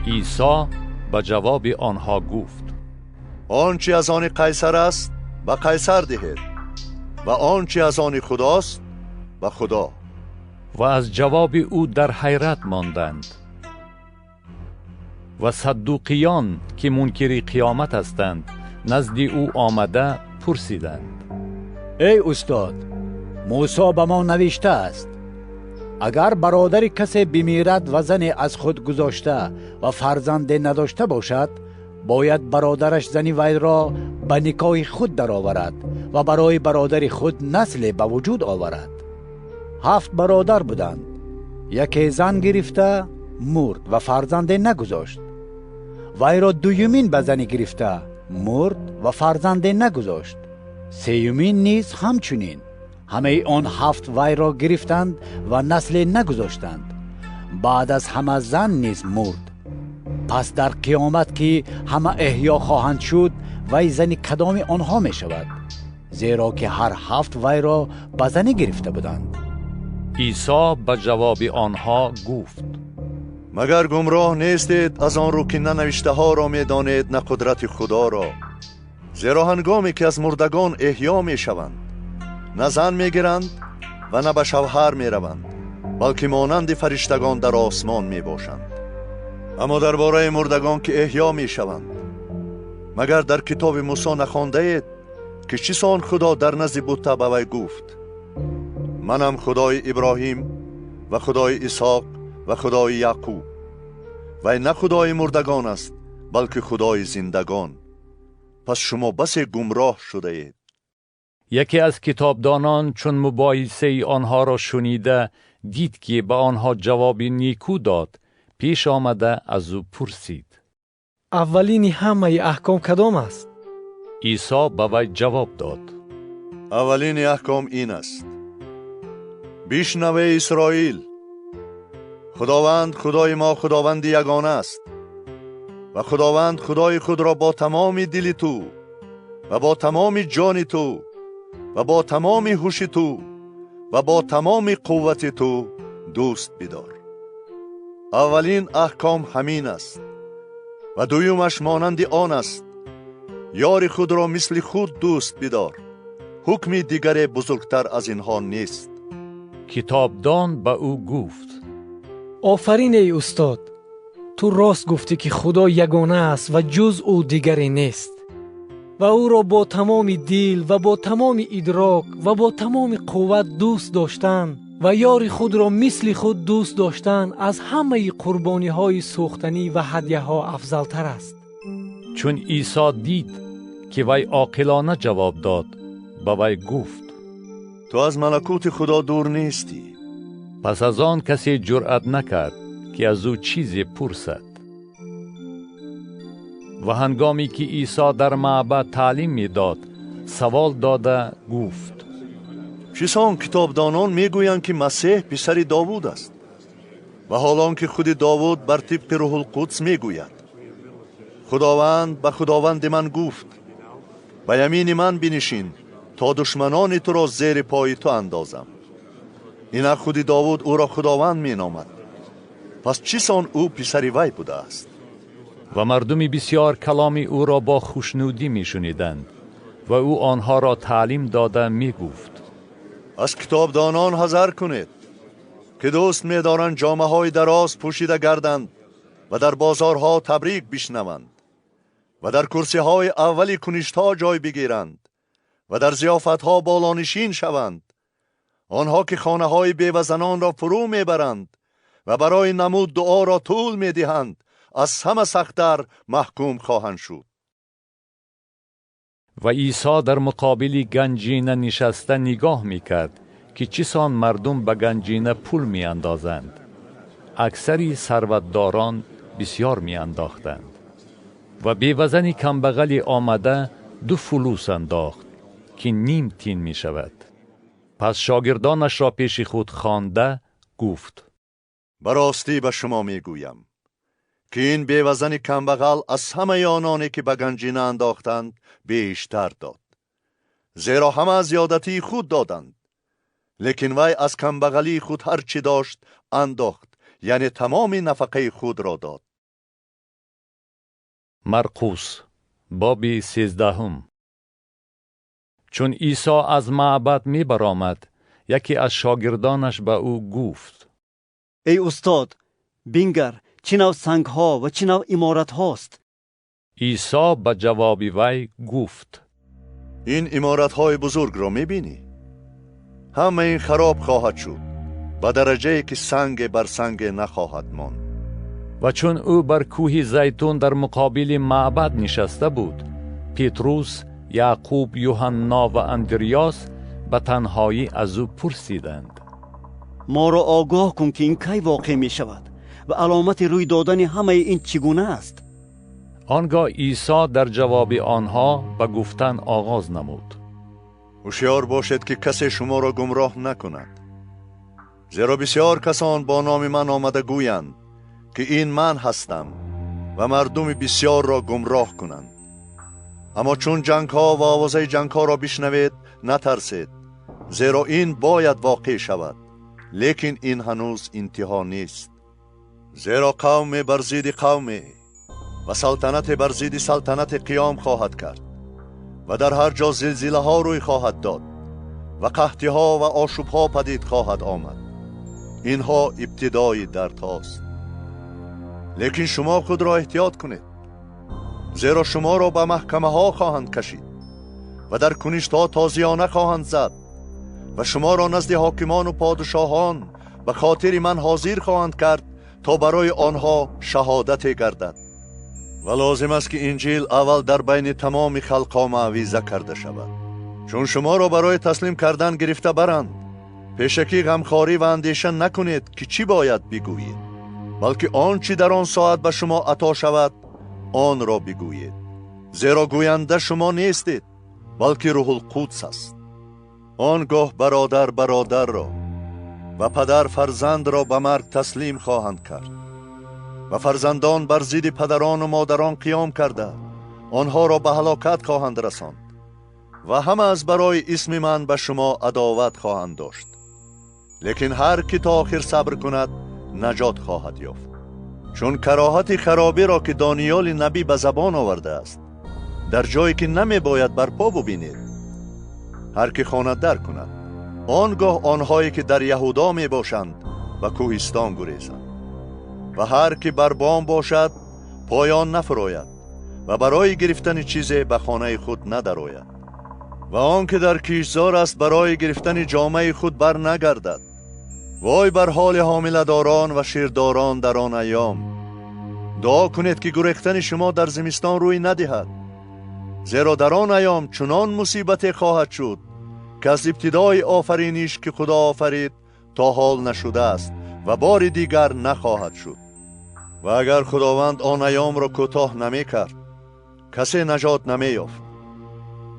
عیسی به جواب آنها گفت: آنچه از آن قیصر است به قیصر دهید و آنچه از آن خداست به خدا. و از جواب او در حیرت ماندند. و صدوقیان که منکر قیامت هستند نزد او آمده پرسیدند: ای استاد، موسی به ما نوشته است اگر برادر کسی بمیرد و زن از خود گذاشته و فرزند نداشته باشد، باید برادرش زن وی را به نکاح خود درآورد و برای برادر خود نسل به وجود آورد. 7 برادر بودند. یکی زن گرفته مرد و فرزند نگذاشت. وی را دویمین به زن گرفته مرد و فرزند نگذاشت. سیومین نیز همچنین. همه آن 7 وی را گرفتند و نسل نگذاشتند. بعد از همه زن نیز مرد. پس در قیامت که همه احیا خواهند شد وی زن کدام آنها می شود؟ زیرا که هر 7 وی را به زنی گرفته بودند. عیسی به جواب آنها گفت: مگر گمراه نیستید از آن رو که نه نوشته ها را می دانید نه قدرت خدا را؟ زیرا هنگامی که از مردگان احیا می شوند نه زن می گیرند و نه به شوهر می روند، بلکه مانند فرشتگان در آسمان می باشند. اما درباره مردگان که احیا می شوند، مگر در کتاب موسی نخوانده اید که چیسان خدا در نزد بوته به وی گفت: منم خدای ابراهیم و خدای اسحاق و خدای یعقوب. وی نه خدای مردگان است بلکه خدای زندگان. پس شما بس گمراه شده اید. یکی از کتابدانان چون مباحثه آنها را شنیده دید که به آنها جوابی نیکو داد، پیش آمده از او پرسید: اولین همه احکام کدام است؟ عیسی به وی جواب داد: اولین احکام این است: بشنوی اسرائیل، خداوند خدای ما خداوند یگانه است و خداوند خدای خود را با تمام دل تو و با تمام جان تو و با تمام هوش تو و با تمام قوت تو دوست بدار. اولین احکام همین است. و دویمش مانند آن است: یار خود را مثل خود دوست بدار. حکم دیگر بزرگتر از اینها نیست. کتابدان به او گفت: آفرین ای استاد، تو راست گفتی که خدا یگانه است و جز او دیگری نیست و او را با تمام دل و با تمام ادراک و با تمام قوت دوست داشتن و یار خود را مثل خود دوست داشتن از همه قربانی های سوختنی و هدیه ها افضل تر است. چون عیسی دید که وی عاقلانه جواب داد، به وی گفت: تو از ملکوت خدا دور نیستی. پس از آن کسی جرأت نکرد که از او چیزی پرسد. و هنگامی که عیسی در معبد تعلیم می‌داد، سوال داده گفت: چیسان کتابدانان میگویند که مسیح پسر داوود است و حالان که خود داوود بر طبق روح القدس میگوید: خداوند به خداوند من گفت: به یمین من بنشین تا دشمنان تو را زیر پای تو اندازم. این خود داوود او را خداوند می نامد. پس چیسان او پسر وی بوده است؟ و مردم بسیار کلام او را با خوشنودی می شنیدند و او آنها را تعلیم داده می گفت: از کتابدانان حذر کنید که دوست می دارند جامه های دراز پوشیده گردند و در بازارها تبریک بشنوند و در کرسی های اولی کنشت ها جای بگیرند و در ضیافت ها بالانشین شوند. آنها که خانه های بیوزنان را فرو می برند و برای نمود دعا را طول می دهند، از همه سخت‌تر محکوم خواهند شد. و عیسی در مقابل گنجینه نشسته نگاه می کرد که چیسان مردم به گنجینه پول می اندازند. اکثری ثروتداران بسیار می انداختند. و بیوزنی کمبغلی آمده 2 فلوس انداخت که نیم تین می شود. پس شاگردانش را پیش خود خوانده گفت: براستی به شما می گویم که این بیوزن کمبغل از همه آنانی که به گنجینه انداختند بیشتر داد، زیرا همه از زیادتی خود دادند، لیکن وی از کمبغلی خود هر چی داشت انداخت، یعنی تمام نفقه خود را داد. مرقس باب 13. چون عیسی از معبد می برآمد، یکی از شاگردانش به او گفت: ای استاد، بینگر چه نوع سنگ ها و چه نوع عمارت هاست. عیسی به جواب وی گفت: این عمارت های بزرگ را می بینی؟ همه این خراب خواهد شد به درجه که سنگ بر سنگ نخواهد ماند. و چون او بر کوه زیتون در مقابل معبد نشسته بود، پتروس، یعقوب، یوحنا و اندریاس به تنهایی از او پرسیدند: ما را آگاه کن که این کی واقع می شود و علامت روی دادن همه این چگونه است؟ آنگاه عیسی در جواب آنها به گفتن آغاز نمود: هوشیار باشید که کسی شما را گمراه نکند، زیرا بسیار کسان با نام من آمده گویند که این من هستم و مردم بسیار را گمراه کنند. اما چون جنگ ها و آوازه جنگ ها را بشنوید نترسید، زیرا این باید واقع شود، لیکن این هنوز انتها نیست. زیرا قوم بر ضد قوم و سلطنت بر ضد سلطنت قیام خواهد کرد و در هر جا زلزله ها روی خواهد داد و قحطی ها و آشوب ها پدید خواهد آمد. اینها ابتدای درد هاست. لیکن شما خود را احتیاط کنید، زیرا شما را به محکمه ها خواهند کشید و در کنشت ها تازیانه خواهند زد و شما را نزد حاکمان و پادشاهان به خاطر من حاضر خواهند کرد تا برای آنها شهادت گردد. و لازم است که انجیل اول در بین تمام خلقها معویزه کرده شود. چون شما را برای تسلیم کردن گرفته برند، پیشکی غمخواری و اندیشه نکنید که چی باید بگویید، بلکه آنچه در آن ساعت به شما عطا شود آن را بگویید، زیرا گوینده شما نیستید بلکه روح القدس است. آنگاه برادر برادر را و پدر فرزند را به مرگ تسلیم خواهند کرد و فرزندان بر ضد پدران و مادران قیام کرده آنها را به هلاکت خواهند رساند و همه از برای اسم من به شما عداوت خواهند داشت. لیکن هر کی تا آخر صبر کند نجات خواهد یافت. چون کراهت خرابی را که دانیال نبی به زبان آورده است در جایی که نمی باید برپا ببینید، هر کی خواند در کند، آنگاه آنهایی که در یهودا می باشند و کوهستان گریزند. و هر کی بر بام باشد پایان نفراید و برای گرفتن چیزی به خانه خود ندراید. و آن که در کیشزار است برای گرفتن جامه خود بر نگردد. وای بر حال حامله‌داران و شیرداران در آن ایام. دعا کنید که گریختن شما در زمستان روی ندهد، زیرا در آن ایام چنان مصیبت خواهد شد که از ابتدای آفرینش که خدا آفرید تا حال نشده است و بار دیگر نخواهد شد. و اگر خداوند آن ایام را کوتاه نمی کرد کسی نجات نمی یافت.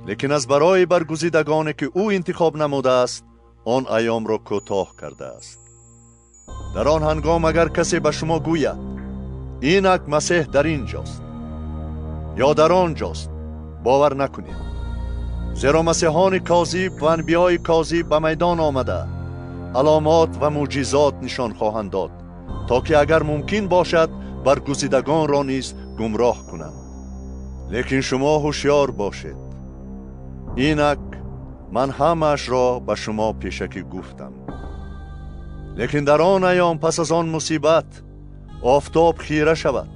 لیکن از برای برگزیدگانی که او انتخاب نموده است آن ایام را کوتاه کرده است. در آن هنگام اگر کسی به شما گوید اینک مسیح در اینجاست یا در آنجاست، باور نکنید، زیرا مسیحان کاذب و انبیای کاذب به میدان آمده علامات و معجزات نشان خواهند داد تا که اگر ممکن باشد برگزیدگان را نیز گمراه کنند. لیکن شما هوشیار باشید، اینک من همش را به شما پیشکی گفتم. لیکن در آن ایام پس از آن مصیبت آفتاب خیره شود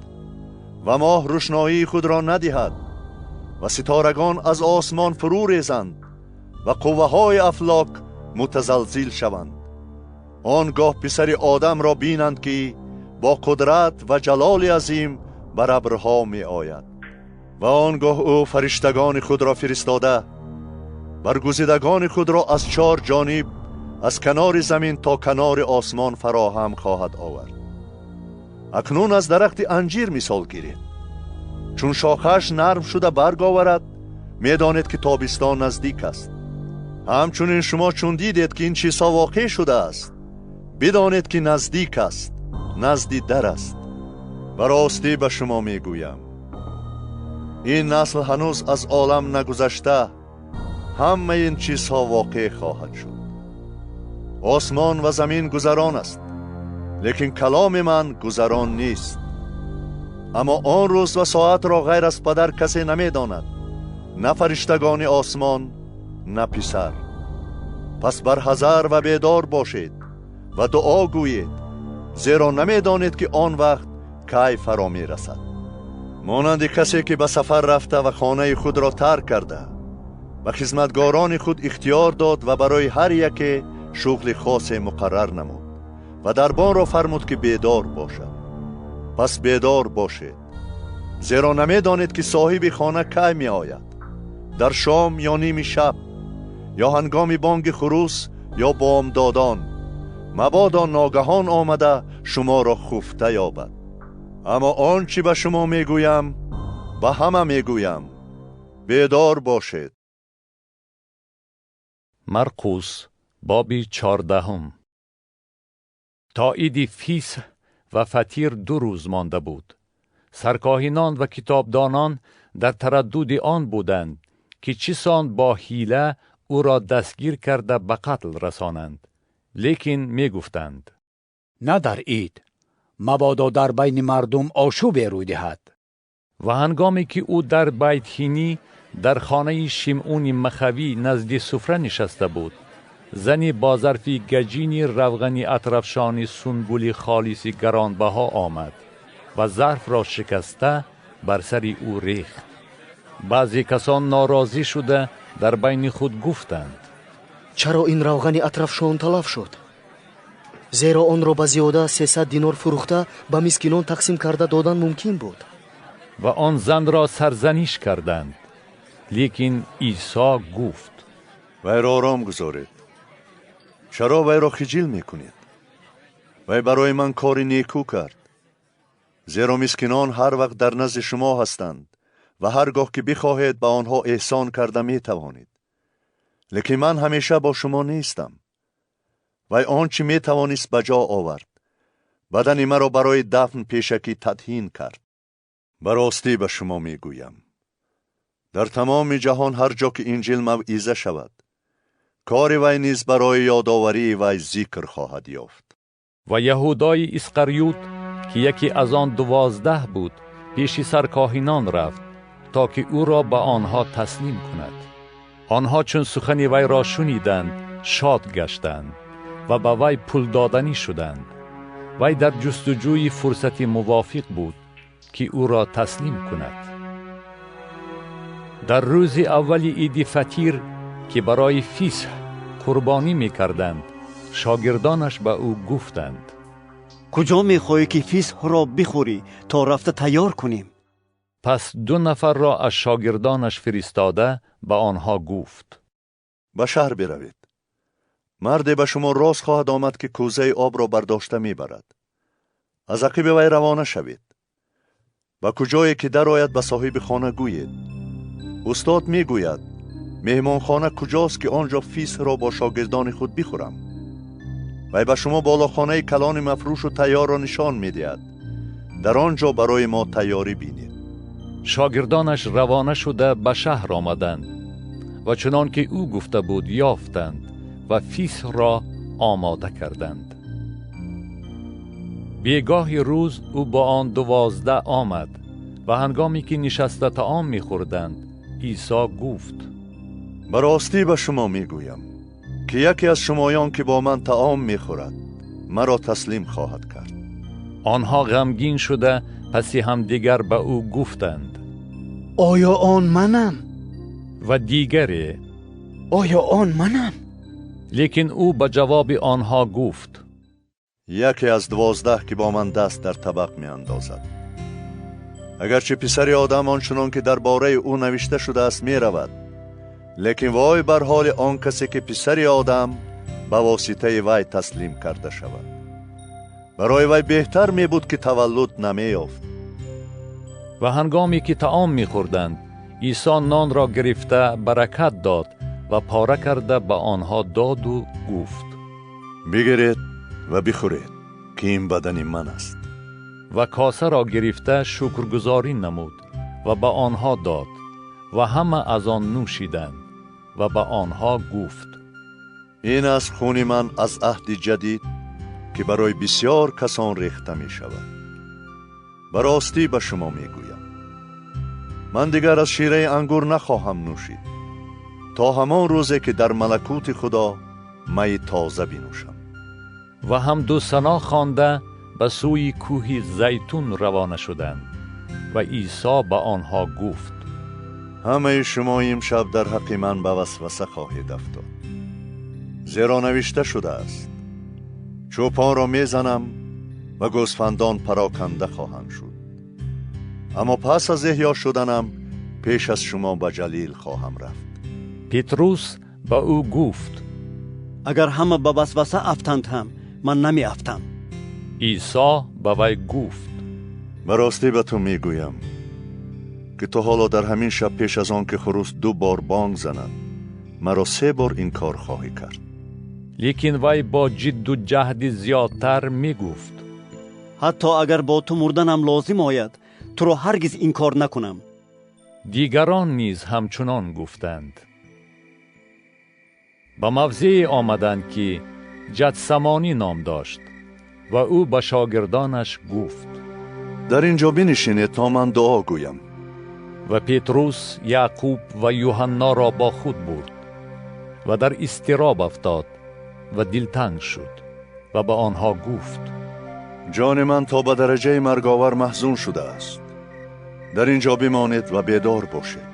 و ماه روشنایی خود را ندهد و ستارگان از آسمان فرو ریزند و قوه های افلاک متزلزل شوند. آنگاه پسر آدم را بینند که با قدرت و جلال عظیم بر ابرها می آید. و آنگاه او فرشتگان خود را فرستاده برگزیدگان خود را از چار جانب از کنار زمین تا کنار آسمان فراهم خواهد آورد. اکنون از درخت انجیر مثال گیرید. چون شاخش نرم شده برگ آورد میدانید که تابستان نزدیک است. همچنین شما چون دیدید که این چیزها واقع شده است بدانید که نزدیک است، نزد در است. و راستی به شما میگویم این نسل هنوز از عالم نگذشته همه این چیزها واقع خواهد شد. آسمان و زمین گذران است لیکن کلام من گذران نیست. اما آن روز و ساعت را غیر از پدر کسی نمی داند، نه فرشتگان آسمان نه پسر. پس برحذر و بیدار باشید و دعا گویید، زیرا نمی دانید که آن وقت کی فرا می رسد. مانند کسی که به سفر رفته و خانه خود را ترک کرده و خدمتگاران خود اختیار داد و برای هر یک شغل خاص مقرر نمود و دربان را فرمود که بیدار باشد. پس بیدار باشید، زیرا نمی دانید که صاحب خانه کی می آید، در شام یا نیم شب یا هنگام بانگ خروس یا بامدادان، مبادا ناگهان آمده شما را خفته یابد. اما آنچه به شما میگویم به همه میگویم، بیدار باشید. مرقس باب 14. تا عید فیس و فطیر 2 روز مانده بود. سرکاهنان و کتابدانان در تردد آن بودند که چیسان با حیله او را دستگیر کرده به قتل رسانند. لیکن می گفتند نه در عید، مبادا در بین مردم آشوب روی دهد. و هنگامی که او در بیت هینی در خانه شمعون مخوی نزد سفره نشسته بود، زنی با ظرفی گجینی روغنی اطرفشانی سنبولی خالصی گرانبها آمد و ظرف را شکسته بر سر او ریخت. بعضی کسان ناراضی شده در بین خود گفتند چرا این روغن اطرفشان تلف شد؟ زیرا آن را به زیاده 300 دینار فروخته به مسکینان تقسیم کرده دادن ممکن بود. و آن زن را سرزنش کردند. لیکن عیسی گفت وی را آرام گذارید. چرا وی را خجل میکنید؟ وی برای من کاری نیکو کرد. زیرا مسکینان هر وقت در نزد شما هستند و هرگاه که بخواهید به آنها احسان کرده می توانید. لیکن من همیشه با شما نیستم. وی آنچه می توانست به جا آورد. بدن مرا برای دفن پیشکی تدهین کرد. براستی به شما می گویم در تمام جهان هر جا که انجیل موعظه شود، کار وی نیز برای یادآوری وی ذکر خواهد یافت. و یهودای اسقریوت که یکی از آن 12 بود پیش سرکاهنان رفت تا که او را به آنها تسلیم کند. آنها چون سخن وی را شنیدند شاد گشتند و به وی پول دادنی شدند. وی در جستجوی فرصتی موافق بود که او را تسلیم کند. در روز اول عید فطیر که برای فسح قربانی می کردند، شاگردانش به او گفتند کجا می خواهی که فسح را بخوری تا رفته تیار کنیم؟ پس 2 نفر را از شاگردانش فرستاده به آنها گفت به شهر بروید. مرد به شما راست خواهد آمد که کوزه آب را برداشته می برد. از عقب وی روانه شوید. و کجایی که در آید به صاحب خانه گویید استاد می گوید مهمان خانه کجاست که آنجا فسح را با شاگردان خود بخورم. وی به شما بالاخانه کلان مفروش و تیار را نشان می دهد. در آنجا برای ما تیاری بینید. شاگردانش روانه شده به شهر آمدند و چنان که او گفته بود یافتند و فسح را آماده کردند. بیگاه روز او با آن 12 آمد و هنگامی که نشسته طعام می خوردند عیسی گفت براستی به شما می گویم که یکی از شمایان که با من طعام می خورد مرا تسلیم خواهد کرد. آنها غمگین شده پس هم دیگر به او گفتند آیا آن منم؟ و دیگری آیا آن منم؟ لیکن او به جواب آنها گفت یکی از 12 که با من دست در طبق می اندازد. اگرچه پسر آدم آنچنان که درباره او نوشته شده است می رود، لیکن وای بر حال آن کسی که پسر آدم به واسطه وی تسلیم کرده شود. برای وی بهتر می بود که تولد نمی یافت. و هنگامی که طعام می خوردند عیسی نان را گرفته برکت داد و پاره کرده به آنها داد و گفت بگیرید و بخورید که این بدن من است. و کاسه را گرفته شکرگزاری نمود و به آنها داد و همه از آن نوشیدند و به آنها گفت این از خون من از عهد جدید که برای بسیار کسان ریخته می شود. براستی به شما می گویم من دیگر از شیره انگور نخواهم نوشید تا همان روزی که در ملکوت خدا می تازه بنوشم. و هم 2 سنا خوانده به سوی کوه زیتون روانه شدند و عیسی به آنها گفت همه شما امشب در حق من به وسوسه خواهید افتاد. زیرا نوشته شده است چوپان را میزنم و گوسفندان پراکنده خواهند شد. اما پس از احیا شدنم پیش از شما به جلیل خواهم رفت. پتروس به او گفت اگر همه به وسوسه افتند هم من نمی افتم. عیسی به وی گفت براستی به تو می گویم که تو حالا در همین شب پیش از آن که خروس 2 بار بانگ زند مرا 3 بار این کار خواهی کرد. لیکن وی با جد و جهد زیادتر می گفت حتی اگر با تو مردنم لازم آید تو را هرگز این کار نکنم. دیگران نیز همچنان گفتند. به موضعی آمدند که جتسمانی نام داشت و او به شاگردانش گفت در اینجا بنشینید تا من دعا گویم. و پتروس یعقوب و یوحنا را با خود برد و در اضطراب افتاد و دلتنگ شد و به آنها گفت جان من تا به درجه مرگاور محزون شده است. در اینجا بمانید و بیدار باشید.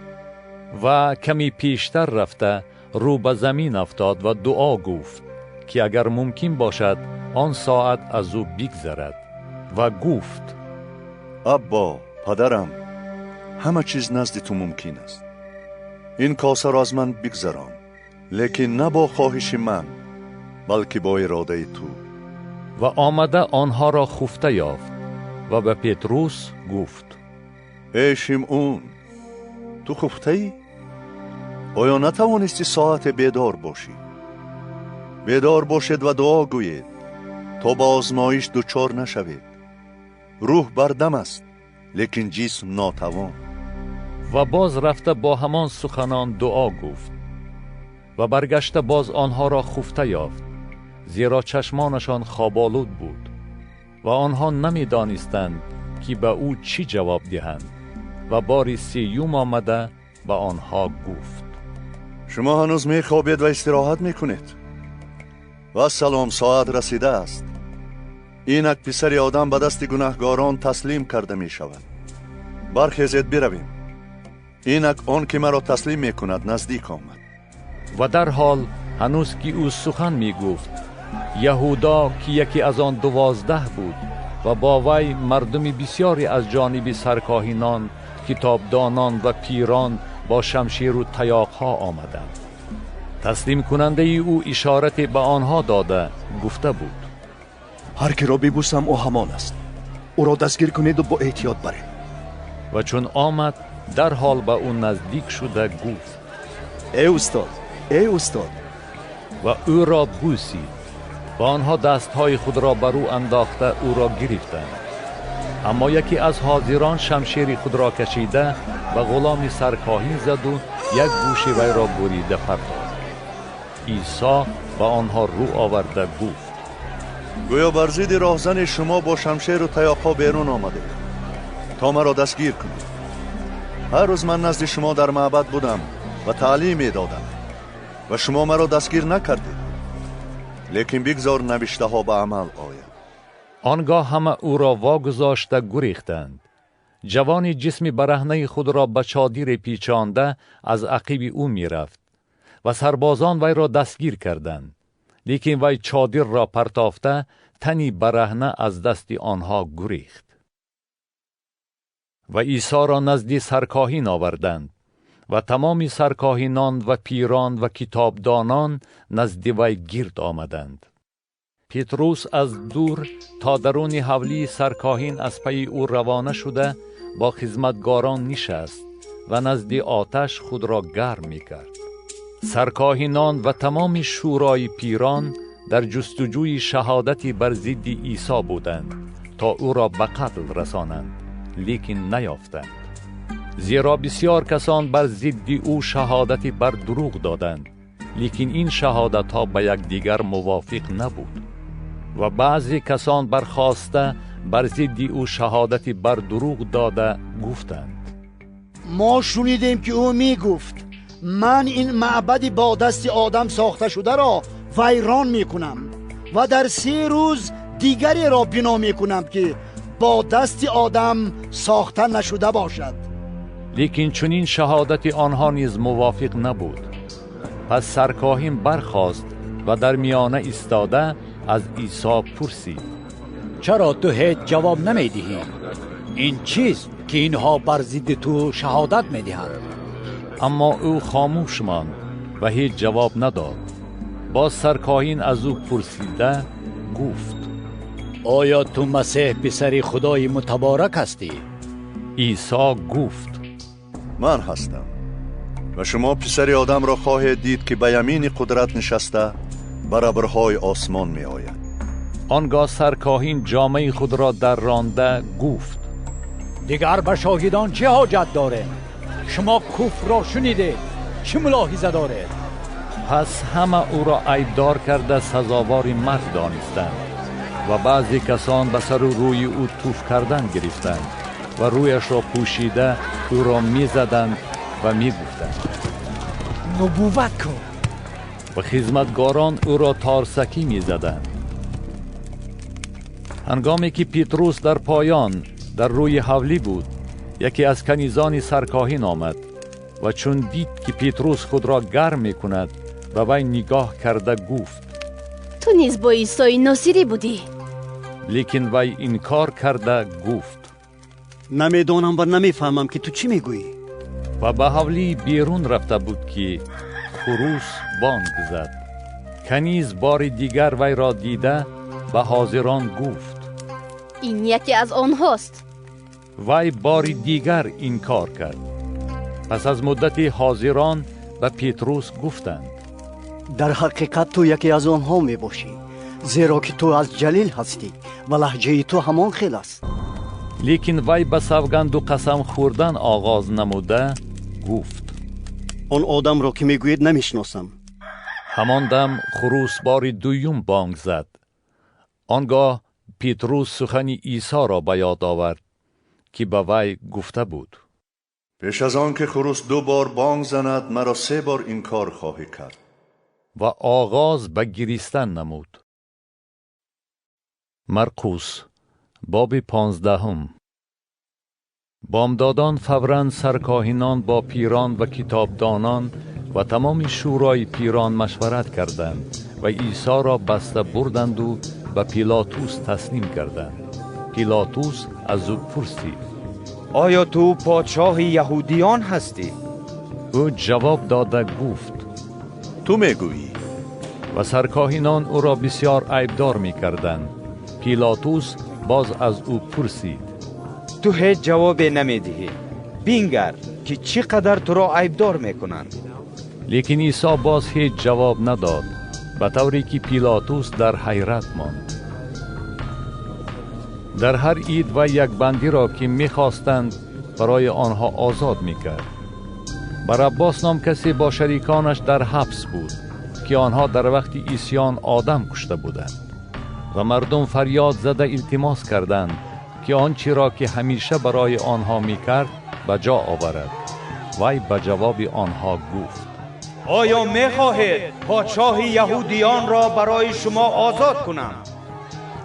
و کمی پیشتر رفته رو به زمین افتاد و دعا گفت که اگر ممکن باشد آن ساعت از او بگذرد و گفت ابا پدرم، همه چیز نزد تو ممکن است. این کاسه را از من بگذران، لیکن نه با خواهش من بلکه با اراده تو. و آمده آنها را خفته یافت و به پتروس گفت ای شیمعون، تو خفته ای؟ آیا نتوانستی ساعت بیدار باشی؟ بیدار باشید و دعا گویید تا با آزمایش دچار نشوید. روح بردم است لیکن جسم ناتوان. و باز رفته با همان سخنان دعا گفت و برگشته باز آنها را خفته یافت، زیرا چشمانشان خوابالود بود و آنها نمی دانستند که به او چی جواب دهند. و بار سیوم آمده به آنها گفت شما هنوز می خوابید و استراحت می کنید؟ و سلام، ساعت رسیده است. اینک پسر آدم به دست گناهگاران تسلیم کرده می شود. برخیزید برویم. اینک آن که مرا تسلیم می کند نزدیک آمد. و در حال هنوز که او سخن می گفت، یهودا که یکی از آن 12 بود و با وی مردم بسیاری از جانب سرکاهنان، کتابدانان و پیران با شمشیر و تیاقها آمدند. تسلیم کننده او اشارت به آنها داده گفته بود هر کی را ببوسم او همان است. او را دستگیر کنید و با احتیاط برید. و چون آمد در حال به او نزدیک شده گفت ای استاد، ای استاد. و او را بوسید و آنها دستهای خود را بر او انداخته او را گرفتند. اما یکی از حاضران شمشیر خود را کشیده و غلام سرکاهی زد و یک گوش وی را بریده پرتافت. عیسی به آنها رو آورده گفت گویا بر ضد راهزن شما با شمشیر و تیاقها بیرون آمده تا مرا دستگیر کنید. هر روز من نزد شما در معبد بودم و تعلیم دادم و شما مرا دستگیر نکردید. لیکن بگذار نوشته ها به عمل آید. آنگاه همه او را واگذاشته گریختند. جوانی جسم برهنه خود را به چادر پیچانده از عقیب او می رفت و سربازان وی را دستگیر کردند. لیکن وی چادر را پرتافته تنی برهنه از دست آنها گریخت. و عیسی را نزد سرکاهن آوردند و تمام سرکاهنان و پیران و کتابدانان نزد وی گرد آمدند. پتروس از دور تا درون حولی سرکاهن از پی او روانه شده با خدمتگاران نشست و نزد آتش خود را گرم می کرد. سرکاهنان و تمام شورای پیران در جستجوی شهادتی بر ضد عیسی بودند تا او را به قتل رسانند، لیکن نیافتند. زیرا بسیار کسان بر ضد او شهادتی بر دروغ دادند، لیکن این شهادت ها به یکدیگر موافق نبود. و بعضی کسان برخاسته بر ضد او شهادتی بر دروغ داده گفتند ما شنیدیم که او می گفت من این معبد با دست آدم ساخته شده را ویران می کنم و در 3 روز دیگری را بنا می کنم که با دست آدم ساخته نشده باشد. لیکن چنین شهادت آنها نیز موافق نبود. پس سرکاهن برخاست و در میانه ایستاده از عیسی پرسید چرا تو هیچ جواب نمی دهی؟ این چیست که اینها بر ضد تو شهادت می دهند؟ اما او خاموش ماند و هیچ جواب نداد. باز سرکاهن از او پرسیده گفت آیا تو مسیح پسر خدای متبارک هستی؟ عیسی گفت من هستم. و شما پسر آدم را خواهید دید که به یمین قدرت نشسته بر ابرهای آسمان می آید. آنگاه سرکاهن جامه خود را در رانده گفت دیگر به شاهدان چه حاجت داره؟ شما کفر را شنیده، چه ملاحظه داره؟ پس همه او را عیبدار کرده سزاوار مرگ دانستند و بعضی کسان به سر و روی او توف کردن گرفتند و رویش را پوشیده او را می زدند و می گفتند نبوت کن. و خدمتگاران او را تارسکی می زدند. هنگامی که پیتروس در پایان در روی حولی بود، یکی از کنیزان سرکاهین آمد و چون دید که پیتروس خود را گرم می کند به وی نگاه کرده گفت تو نیز با عیسی ناصری بودی؟ لیکن وی انکار کرده گفت نمیدانم و نمیفهمم که تو چی میگویی. و به حولی بیرون رفته بود که خروس بانگ زد. کنیز بار دیگر وی را دیده به حاضران گفت این یکی از آنهاست. وی بار دیگر انکار کرد. پس از مدتی حاضران به پیتروس گفتند در حقیقت تو یکی از آنها می باشی، زیرا که تو از جلیل هستی و لهجه تو همان خیل است. لیکن وی به سوگند و قسم خوردن آغاز نموده گفت آن آدم را که میگوید نمیشناسم. همان دم خروس بار دویم بانگ زد. آنگاه پیتروس سخن عیسی را به یاد آورد که به وی گفته بود پیش از آن که خروس 2 بار بانگ زند مرا 3 بار انکار خواهی کرد. و آغاز به گریستن نمود. مرقس باب 15. بامدادان فوراً سرکاهنان با پیران و کتابدانان و تمام شورای پیران مشورت کردند و عیسی را بسته بردند و به پیلاتوس تسلیم کردند. پیلاتوس از او پرسید آیا تو پادشاه یهودیان هستی؟ او جواب داده گفت تو میگویی. و سرکاهنان او را بسیار عیبدار می کردند. پیلاتوس باز از او پرسید تو هیچ جواب نمیدهی. بینگر که چقدر تو را عیبدار میکنند. لیکن عیسی باز هیچ جواب نداد، به طوری که پیلاتوس در حیرت ماند. در هر عید و یک بندی را که میخواستند برای آنها آزاد میکرد. براباس نام کسی با شریکانش در حبس بود که آنها در وقت عیسیان آدم کشته بودند و مردم فریاد زده التماس کردند که آنچه را که همیشه برای آنها میکرد به جا آورد. وی به جواب آنها گفت آیا میخواهید پادشاه یهودیان را برای شما آزاد کنم؟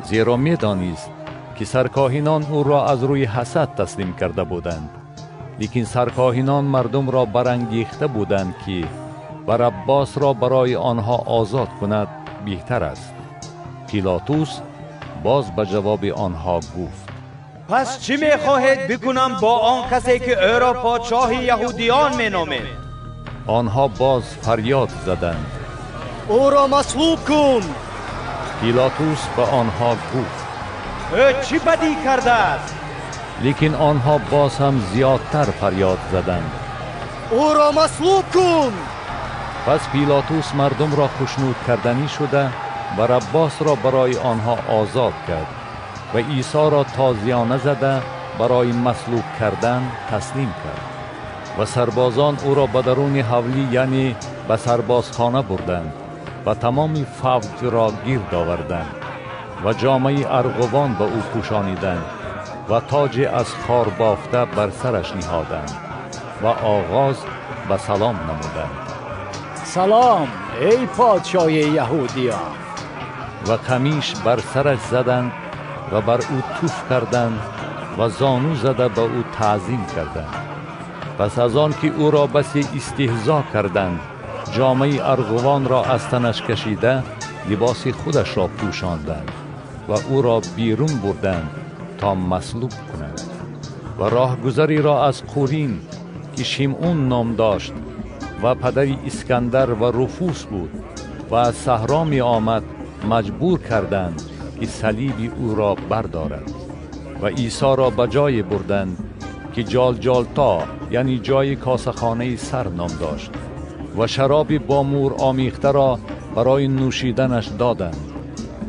زیرا میدانست که سرکاهنان او را از روی حسد تسلیم کرده بودند. لیکن سرکاهنان مردم را برانگیخته بودند که براباس را برای آنها آزاد کند بهتر است. پیلاتوس باز به جواب آنها گفت پس چی میخواهید بکنم با آن کسی که او را پادشاه یهودیان مینامید؟ آنها باز فریاد زدند او را مصلوب کن. پیلاتوس به آنها گفت او چی بدی کرده است؟ لیکن آنها باز هم زیادتر فریاد زدند او را مصلوب کن. پس پیلاتوس مردم را خشنود کردنی شده براباس را برای آنها آزاد کرد و عیسی را تازیانه زده برای مصلوب کردن تسلیم کرد. و سربازان او را به درون حولی یعنی به سربازخانه بردند و تمام فوج را گرد آوردند و جامه ارغوان به او پوشانیدند و تاج از خار بافته بر سرش نهادند و آغاز به سلام نمودند. سلام ای پادشاه یهودیان. و خمیش بر سرش زدند و بر او توف کردند و زانو زده به او تعظیم کردند. پس از آن که او را بسی استهزا کردند جامه ارغوان را از تنش کشیده لباس خودش را پوشاندند و او را بیرون بردند تا مصلوب کنند. و راهگذری را از قورین که شیمعون نام داشت و پدر اسکندر و رفوس بود و از صحرا می آمد مجبور کردند که صلیب او را بردارد و عیسی را به جای بردند که جالجالتا یعنی جای کاسخانه سر نام داشت و شراب با مور آمیخته را برای نوشیدنش دادند،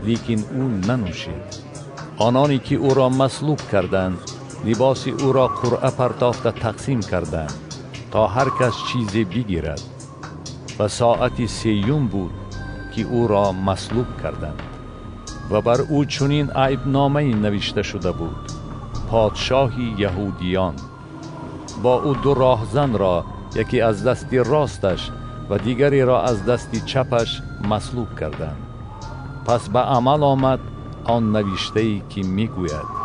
لیکن او ننوشید. آنانی که او را مصلوب کردند لباس او را قرعه پرداخته تقسیم کردند تا هر کس چیزی بگیرد و ساعت سیوم بود که او را مصلوب کردند و بر او چنین عیبنامه نوشته شده بود: پادشاهی یهودیان. با او دو راهزن را، یکی از دست راستش و دیگری را از دست چپش مصلوب کردند. پس به عمل آمد آن نوشته‌ای که میگوید: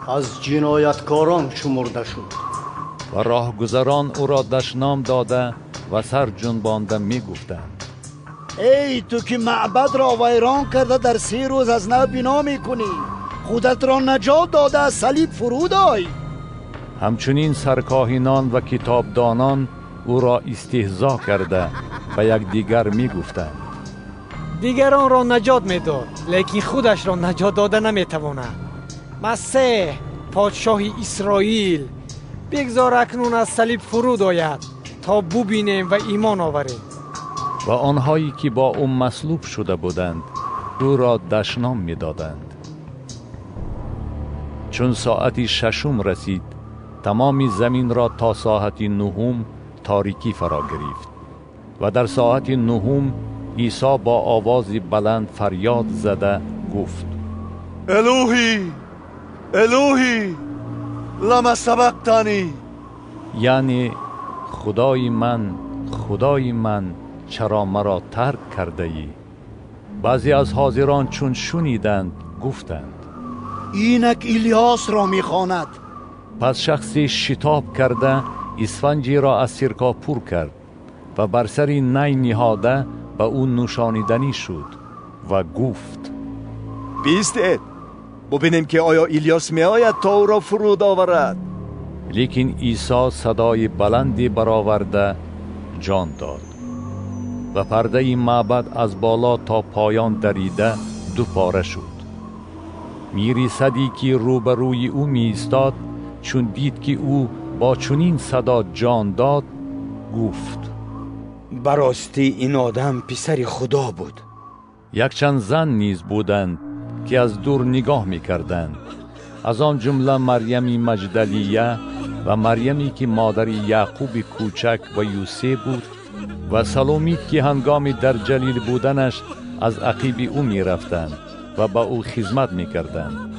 از جنایتکاران شمرده شد. و راهگذران او را دشنام داده و سر جنبانده میگفتند: ای تو که معبد را ویران کرده در 3 روز از نو بنا میکنی، خودت را نجات داده از صلیب فرود آی. همچنین سرکاهنان و کتابدانان او را استهزا کرده و یکدیگر میگفتند: دیگران را نجات میداد لیکن خودش را نجات داده نمیتواند. مسیح پادشاه اسرائیل، بگذار اکنون از صلیب فرود آید تا ببینیم و ایمان آوریم. و آنهایی که با او مصلوب شده بودند او را دشنام میدادند. چون ساعت 6 رسید، تمام زمین را تا ساعت 9 تاریکی فرا گرفت و در ساعت 9 عیسی با آواز بلند فریاد زده گفت: الوهی الوهی لما سبقتنی، یعنی خدای من چرا مرا ترک کرده ای؟ بعضی از حاضران چون شنیدند گفتند: اینک الیاس را میخواند. پس شخصی شتاب کرده اسفنجی را از سرکه پر کرد و بر سر نی نهاده به او نوشانیدنی شد و گفت: بیستید ببینیم که آیا الیاس می آید تا او را فرود آورد. لیکن عیسی صدای بلندی برآورده جان داد و پرده معبد از بالا تا پایان دریده 2 پاره شد. میرصدی که روبروی او می ایستاد، چون دید که او با چنین صدا جان داد، گفت: براستی این آدم پسر خدا بود. یک چند زن نیز بودند که از دور نگاه می کردند، از آن جمله مریم مجدلیه و مریمی که مادر یعقوب کوچک و یوسف بود و سلومیت که هنگام در جلیل بودنش از عقیب او می رفتند و با او خدمت می کردند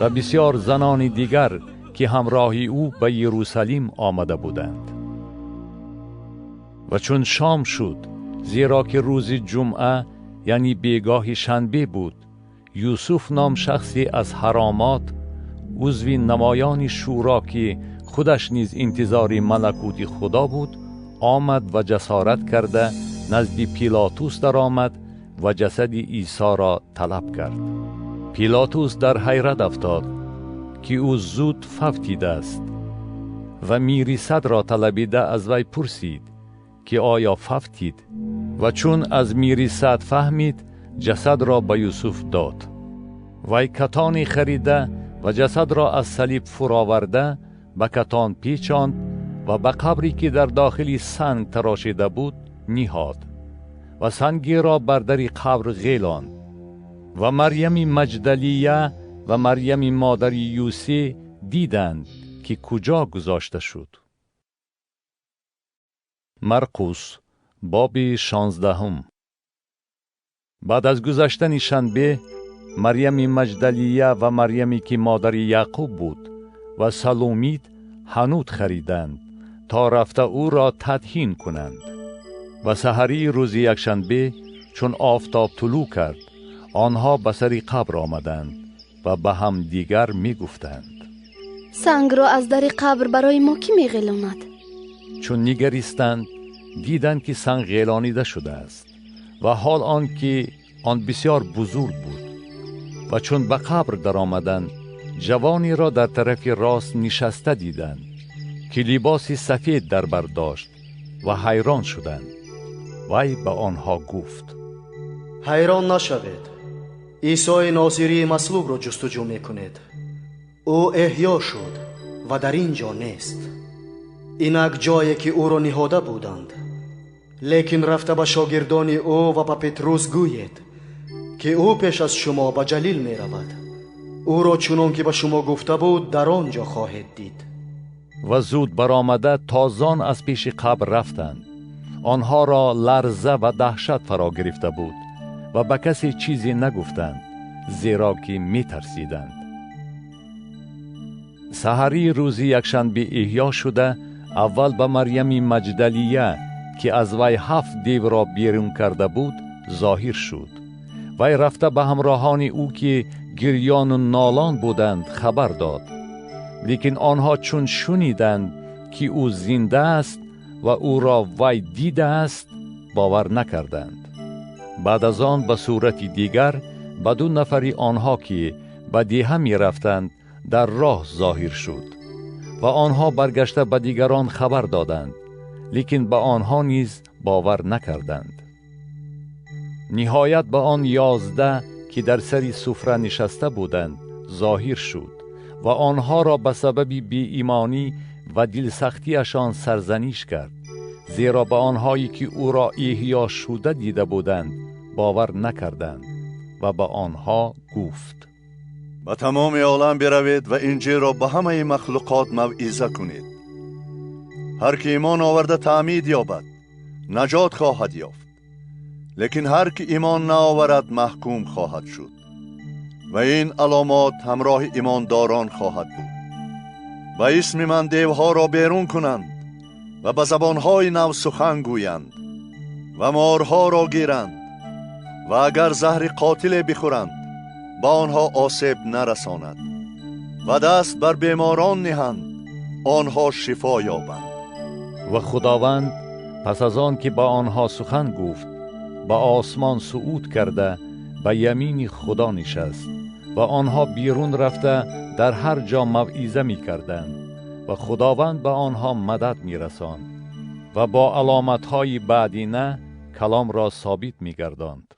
و بسیار زنان دیگر که همراهی او به یروشلیم آمده بودند. و چون شام شد، زیرا که روز جمعه یعنی بیگاه شنبه بود، یوسف نام شخصی از حرامات، عضو نمایان شورا که خودش نیز انتظار ملکوت خدا بود، آمد و جسارت کرده نزد پیلاطوس در آمد و جسد عیسی را طلب کرد. پیلاطوس در حیرت افتاد که او زود فوتیده است و میرصد را طلبیده از وی پرسید که آیا فوتید؟ و چون از میرصد فهمید، جسد را به یوسف داد. وی کتانی خریده و جسد را از صلیب فراورده به کتان پیچاند و به قبری که در داخل سنگ تراشیده بود نهاد و سنگی را بر در قبر غیلاند. و مریم مجدلیه و مریم مادر یوسف دیدند که کجا گذاشته شد. مرقس باب 16. بعد از گذشتن شنبه، مریم مجدلیه و مریمی که مادر یعقوب بود و سلومیت حنوط خریدند تا رفته او را تدفین کنند. و سحری روز یکشنبه چون آفتاب طلوع کرد، آنها به سر قبر آمدند و به هم دیگر می گفتند: سنگ را از در قبر برای ما کی می غلاند؟ چون نگریستند دیدند که سنگ غیلانیده شده است و حال آن که آن بسیار بزرگ بود. و چون به قبر در آمدند، جوانی را در طرف راست نشسته دیدند که لباسی سفید در بر داشت و حیران شدند. وی به آنها گفت: حیران نشوید، عیسی ناصری مصلوب را جستجو میکنید. او احیا شد و در اینجا نیست. اینک جایی که او را نهاده بودند. لیکن رفته به شاگردان او و به پتروس گویید که او پیش از شما به جلیل می رود. او را چنان که به شما گفته بود در آنجا خواهید دید. و زود برآمده تازان از پیش قبر رفتند. آنها را لرزه و دهشت فرا گرفته بود و به کسی چیزی نگفتند، زیرا که می ترسیدند. سحری روزی یکشنبه احیا شده، اول به مریم مجدلیه که از وی 7 دیو را بیرون کرده بود ظاهر شد. وی رفته به همراهان او که گریان و نالان بودند خبر داد. لیکن آنها چون شنیدند که او زنده است و او را وی دیده است باور نکردند. بعد از آن به صورت دیگر به 2 نفری آنها که به دیه می رفتند در راه ظاهر شد و آنها برگشته به دیگران خبر دادند، لیکن به آنها نیز باور نکردند. نهایت به آن 11 که در سری سفره نشسته بودند ظاهر شد و آنها را به سبب بی ایمانی و دلسختیشان سرزنش کرد، زیرا به آنهایی که او را احیا شده دیده بودند باور نکردند و به آنها گفت: به تمام عالم بروید و انجیل را به همه مخلوقات موعظه کنید. هر که ایمان آورده تعمید یابد نجات خواهد یافت، لیکن هر که ایمان نآورد محکوم خواهد شد. و این علامات همراه ایمانداران خواهد بود: به اسم من دیوها را بیرون کنند و به زبانهای نو سخن گویند و مارها را گیرند و اگر زهر قاتل بخورند به آنها آسیب نرساند و دست بر بیماران نهند آنها شفا یابند. و خداوند پس از آن که با آنها سخن گفت به آسمان صعود کرده به یمین خدا نشست و آنها بیرون رفته در هر جا موعظه می کردند و خداوند به آنها مدد می رساند و با علامتهای بعدینه کلام را ثابت می گرداند.